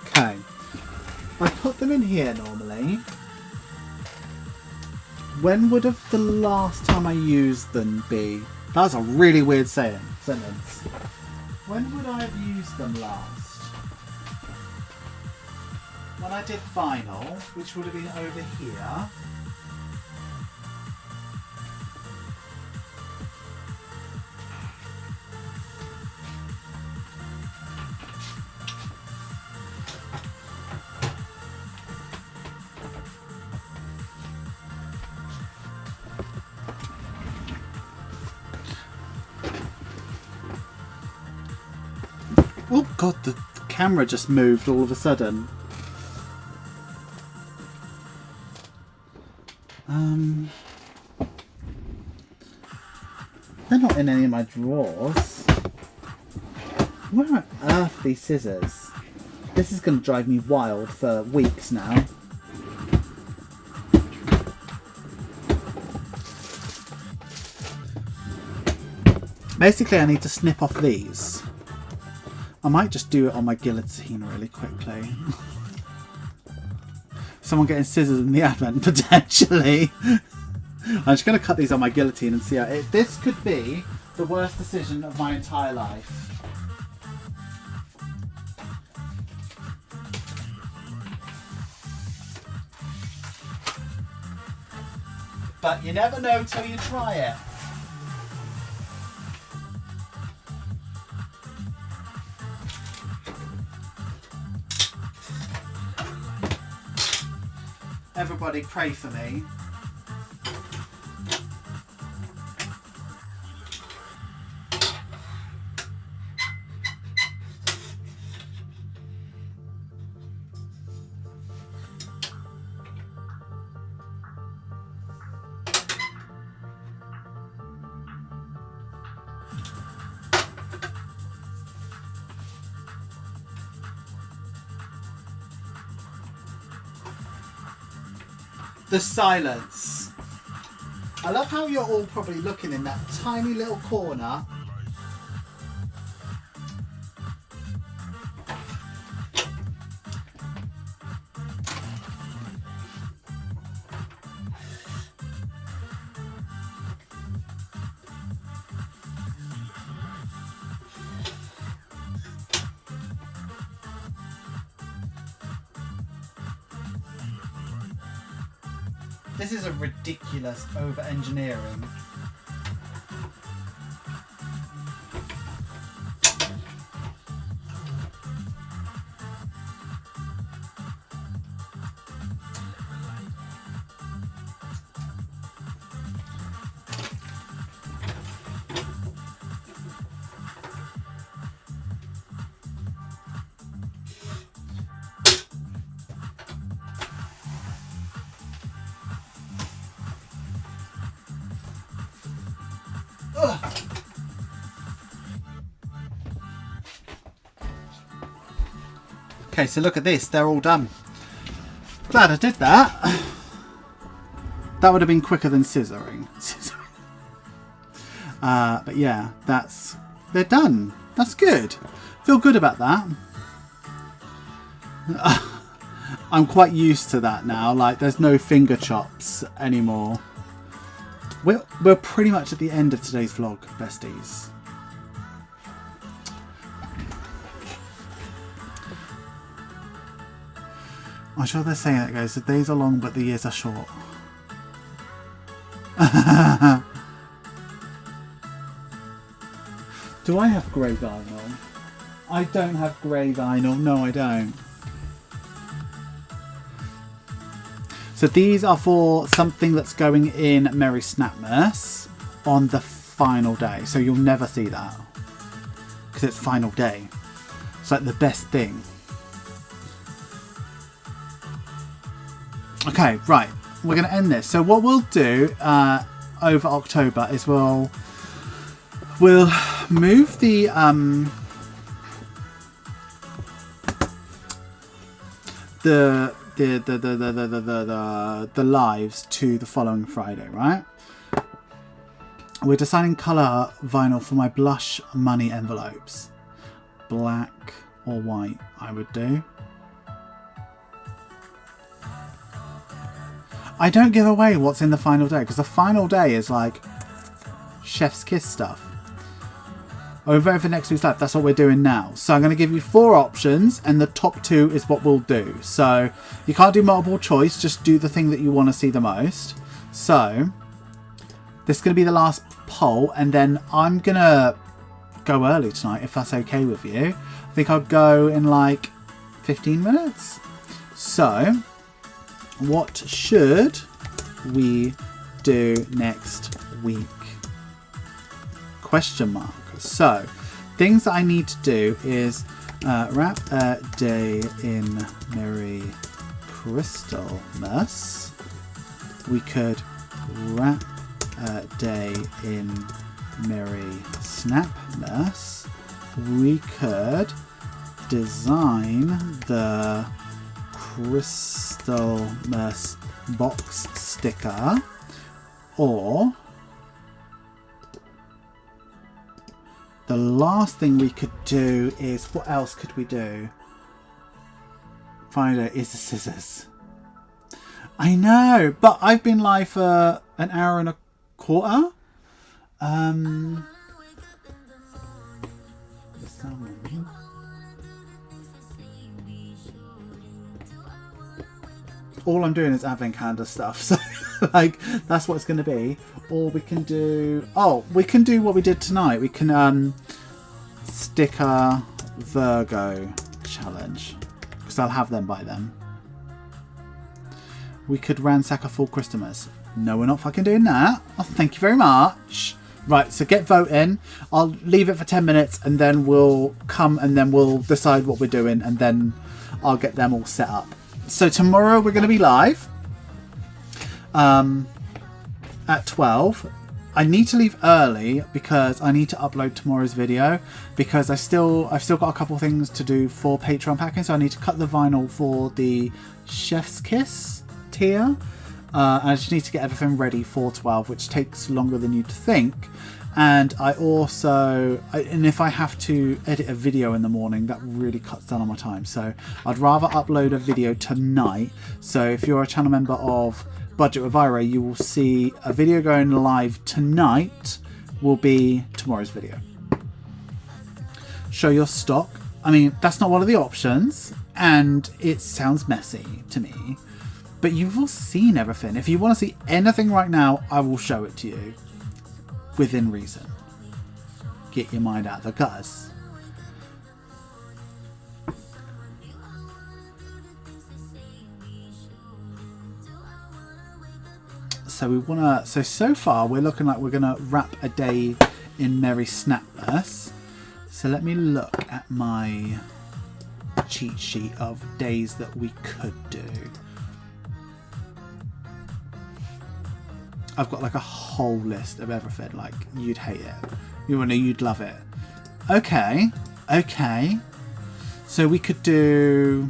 Okay. I put them in here normally. When would have the last time I used them be? That was a really weird sentence. When would I have used them last? When I did vinyl, which would have been over here. Oh god, the camera just moved all of a sudden. They're not in any of my drawers. Where on earth are these scissors? This is going to drive me wild for weeks now. Basically, I need to snip off these. I might just do it on my guillotine really quickly. Someone getting scissors in the advent, potentially. I'm just going to cut these on my guillotine and see how... This could be the worst decision of my entire life. But you never know till you try it. Everybody pray for me. The silence. I love how you're all probably looking in that tiny little corner. This is a ridiculous over-engineering. Okay, so look at this. They're all done. Glad I did that. That would have been quicker than scissoring. But yeah, they're done. That's good. Feel good about that. I'm quite used to that now. Like, there's no finger chops anymore. We're pretty much at the end of today's vlog, besties. I'm sure they're saying that, guys. The days are long, but the years are short. Do I have grey vinyl? I don't have grey vinyl. No, I don't. So these are for something that's going in Merry Snapmas on the final day. So you'll never see that because it's final day. It's like the best thing. Okay, right. We're going to end this. So what we'll do over October is we'll move the lives to the following Friday, right? We're deciding colour vinyl for my blush money envelopes. Black or white, I would do. I don't give away what's in the final day because the final day is like chef's kiss stuff. Over for next week's live, that's what we're doing now. So I'm going to give you 4 options and the top 2 is what we'll do. So you can't do multiple choice, just do the thing that you want to see the most. So this is going to be the last poll and then I'm going to go early tonight if that's okay with you. I think I'll go in like 15 minutes. So what should we do next week? Question mark. So, things that I need to do is wrap a day in Merry Crystalmas. We could wrap a day in Merry Snapmas. We could design the Crystalmas box sticker, or the last thing we could do is, what else could we do? Find it is the scissors. I know, but I've been live for an hour and a quarter. All I'm doing is advent calendar stuff, so like that's what it's going to be. Or we can do, we can do what we did tonight. We can sticker Virgo challenge because I'll have them by then. We could ransack a full Christmas. No, we're not fucking doing that. Oh, thank you very much. Right, so get voting. I'll leave it for 10 minutes and then we'll come and then we'll decide what we're doing and then I'll get them all set up. So tomorrow we're going to be live at 12. I need to leave early because I need to upload tomorrow's video because I've still got a couple things to do for Patreon packing. So I need to cut the vinyl for the Chef's Kiss tier. I just need to get everything ready for 12, which takes longer than you'd think. And and if I have to edit a video in the morning, that really cuts down on my time. So I'd rather upload a video tonight. So if you're a channel member of Budget with Ira, you will see a video going live tonight will be tomorrow's video. Show your stock. I mean, that's not one of the options and it sounds messy to me. But you've all seen everything. If you want to see anything right now, I will show it to you. Within reason. Get your mind out of the gutters. So we want to... So far, we're looking like we're going to wrap a day in Merry Snapmas. So let me look at my cheat sheet of days that we could do. I've got like a whole list of everything. Like, you'd hate it. You'd love it. Okay. Okay. So we could do...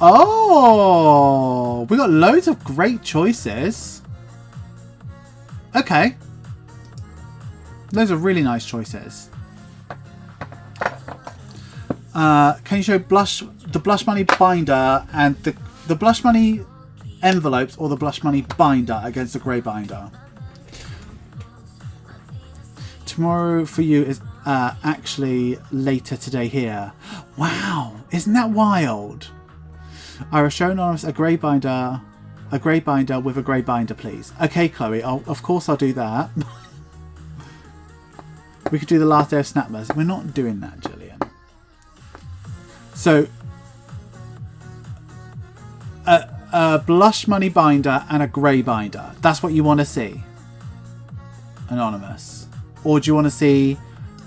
Oh! We got loads of great choices. Okay. Those are really nice choices. Can you show the Blush Money binder and the Blush Money envelopes or the Blush Money binder against the grey binder? Tomorrow for you is actually later today here. Wow, isn't that wild? I will show Anonymous a grey binder with a grey binder, please. Okay, Chloe, of course I'll do that. We could do the last day of Snapmas. We're not doing that, Gillian. So, a Blush Money binder and a grey binder. That's what you want to see, Anonymous. Or do you want to see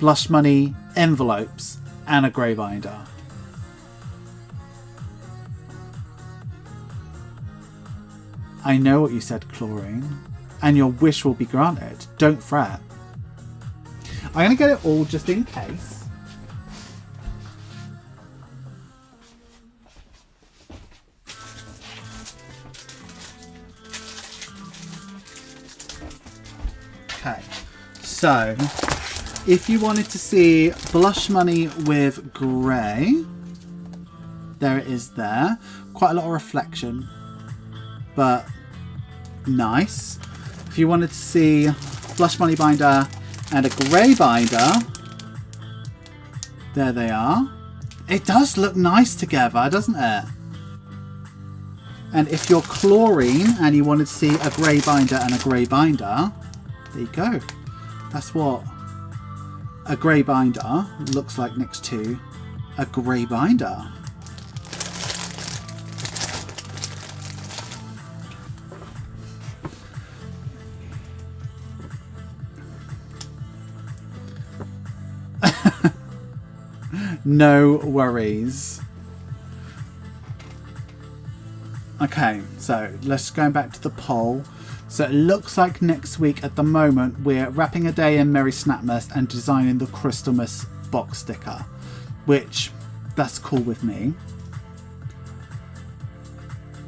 Blush Money envelopes and a grey binder? I know what you said, Chlorine. And your wish will be granted. Don't fret. I'm going to get it all just in case. Okay. So, if you wanted to see Blush Money with grey, there it is there. Quite a lot of reflection, but nice. If you wanted to see Blush Money binder and a grey binder, there they are. It does look nice together, doesn't it? And if you're Chlorine and you wanted to see a grey binder and a grey binder, there you go. That's what a grey binder looks like next to a grey binder. No worries. Okay, so let's go back to the poll. So it looks like next week at the moment we're wrapping a day in Merry Snapmas and designing the Crystalmas box sticker, which that's cool with me.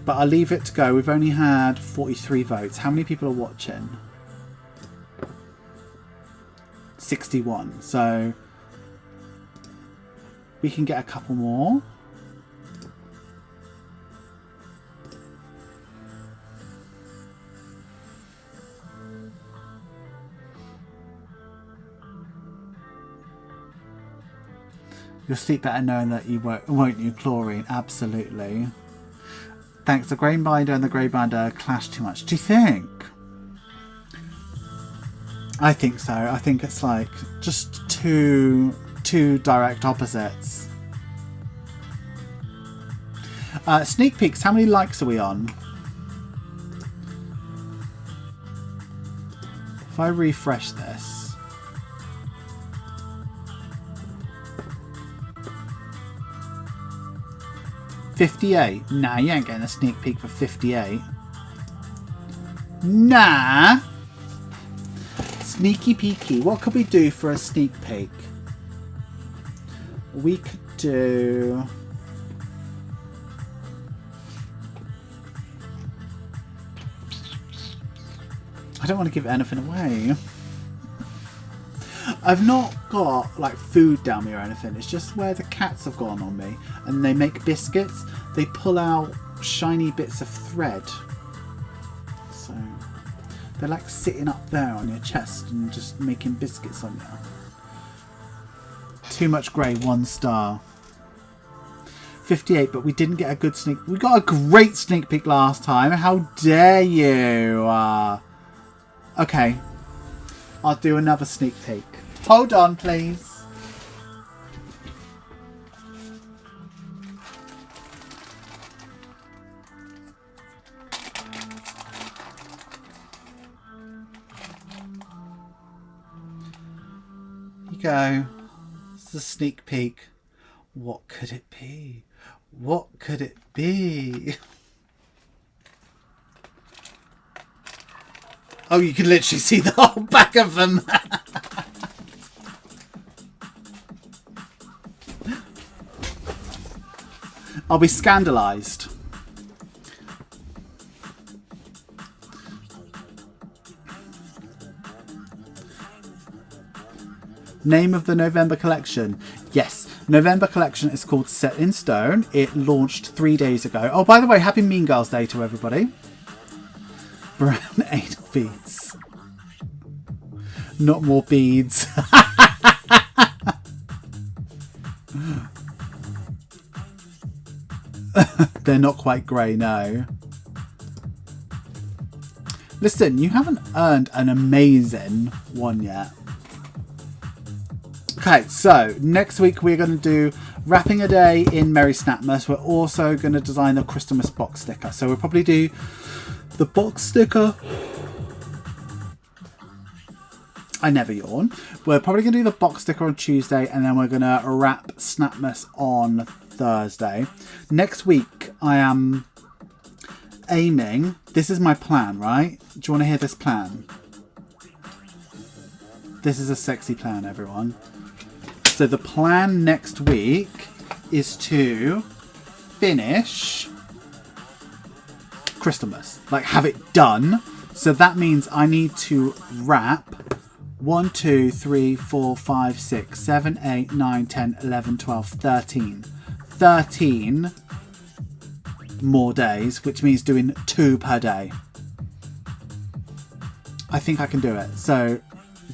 But I'll leave it to go. We've only had 43 votes. How many people are watching? 61. So we can get a couple more. You'll sleep better knowing that you won't you, Chlorine? Absolutely. Thanks. The grey binder and the grey binder clash too much. Do you think? I think so. I think it's like just two direct opposites. Sneak peeks. How many likes are we on? If I refresh this. 58. Nah, you ain't getting a sneak peek for 58. Nah. Sneaky peeky. What could we do for a sneak peek? We could do... I don't want to give anything away. I've not got like food down me or anything. It's just where the cats have gone on me and they make biscuits. They pull out shiny bits of thread. So they're like sitting up there on your chest and just making biscuits on you. Too much grey, 1 star. 58, but we didn't get a good sneak. We got a great sneak peek last time. How dare you? Okay. I'll do another sneak peek. Hold on, please. Here you go. It's a sneak peek. What could it be? What could it be? Oh, you can literally see the whole back of them. I'll be scandalised. Name of the November collection. Yes, November collection is called Set in Stone. It launched 3 days ago. Oh, by the way, happy Mean Girls Day to everybody. Brown anal beads. Not more beads. They're not quite grey, no. Listen, you haven't earned an amazing one yet. Okay, so next week we're going to do Wrapping a Day in Merry Snapmas. We're also going to design a Christmas box sticker. So we'll probably do the box sticker. I never yawn. We're probably going to do the box sticker on Tuesday, and then we're going to wrap Snapmas on Thursday. Next week I am aiming. This is my plan, right? Do you want to hear this plan? This is a sexy plan, everyone. So the plan next week is to finish Christmas. Like, have it done. So that means I need to wrap 1, 2, 3, 4, 5, 6, 7, 8, 9, 10, 11, 12, 13. 13 more days, which means doing 2 per day. I think I can do it. So,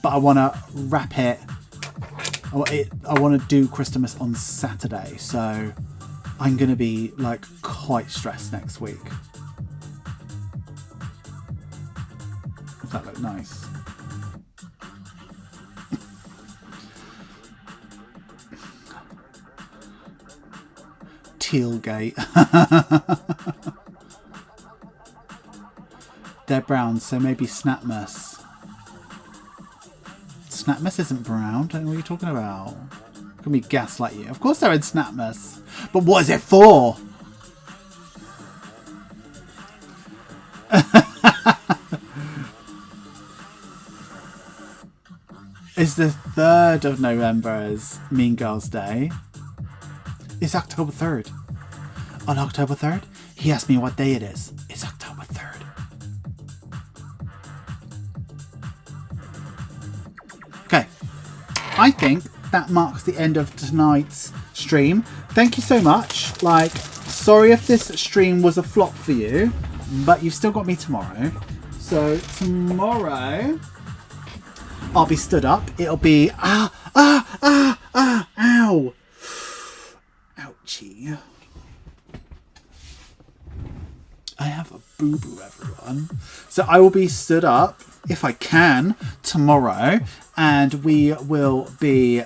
but I want to wrap it. I want to do Christmas on Saturday, so I'm going to be like quite stressed next week. Does that look nice? Tealgate. They're brown, so maybe Snapmas. Snapmas isn't brown. Don't know what you're talking about. Can we gaslight you? Of course they're in Snapmas. But what is it for? Is the 3rd of November is Mean Girls Day? It's October 3rd. On October 3rd? He asked me what day it is. It's October 3rd. Okay, I think that marks the end of tonight's stream. Thank you so much. Like, sorry if this stream was a flop for you, but you've still got me tomorrow. So tomorrow, I'll be stood up. It'll be, ow. Ouchie. I have a boo-boo, everyone. So I will be stood up, if I can, tomorrow, and we will be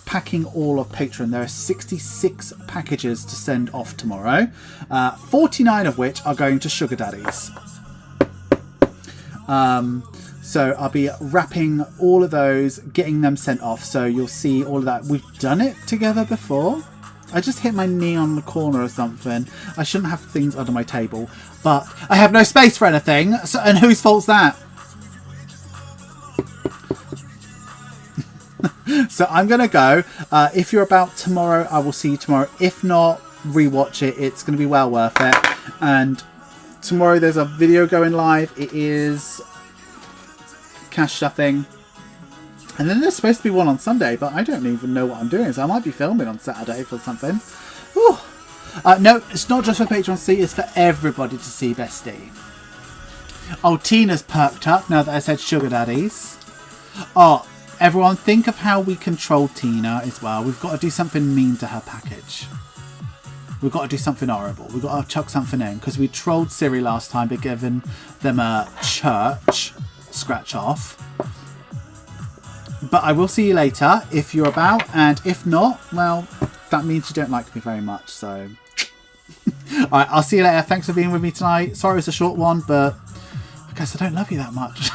packing all of Patreon. There are 66 packages to send off tomorrow, 49 of which are going to sugar daddies. So I'll be wrapping all of those, getting them sent off, so you'll see all of that. We've done it together before. I just hit my knee on the corner or something. I shouldn't have things under my table, but I have no space for anything, so, and whose fault's that? So I'm going to go. If you're about tomorrow, I will see you tomorrow. If not, rewatch it. It's going to be well worth it. And tomorrow there's a video going live. It is cash stuffing. And then there's supposed to be one on Sunday, but I don't even know what I'm doing. So I might be filming on Saturday for something. No, it's not just for Patreon to see. It's for everybody to see, Bestie. Oh, Tina's perked up now that I said sugar daddies. Oh, everyone, think of how we control Tina as well. We've got to do something mean to her package. We've got to do something horrible. We've got to chuck something in, because we trolled Siri last time by giving them a church scratch off. But I will see you later if you're about, and if not, well, that means you don't like me very much, so... Alright, I'll see you later. Thanks for being with me tonight. Sorry it's a short one, but I guess I don't love you that much.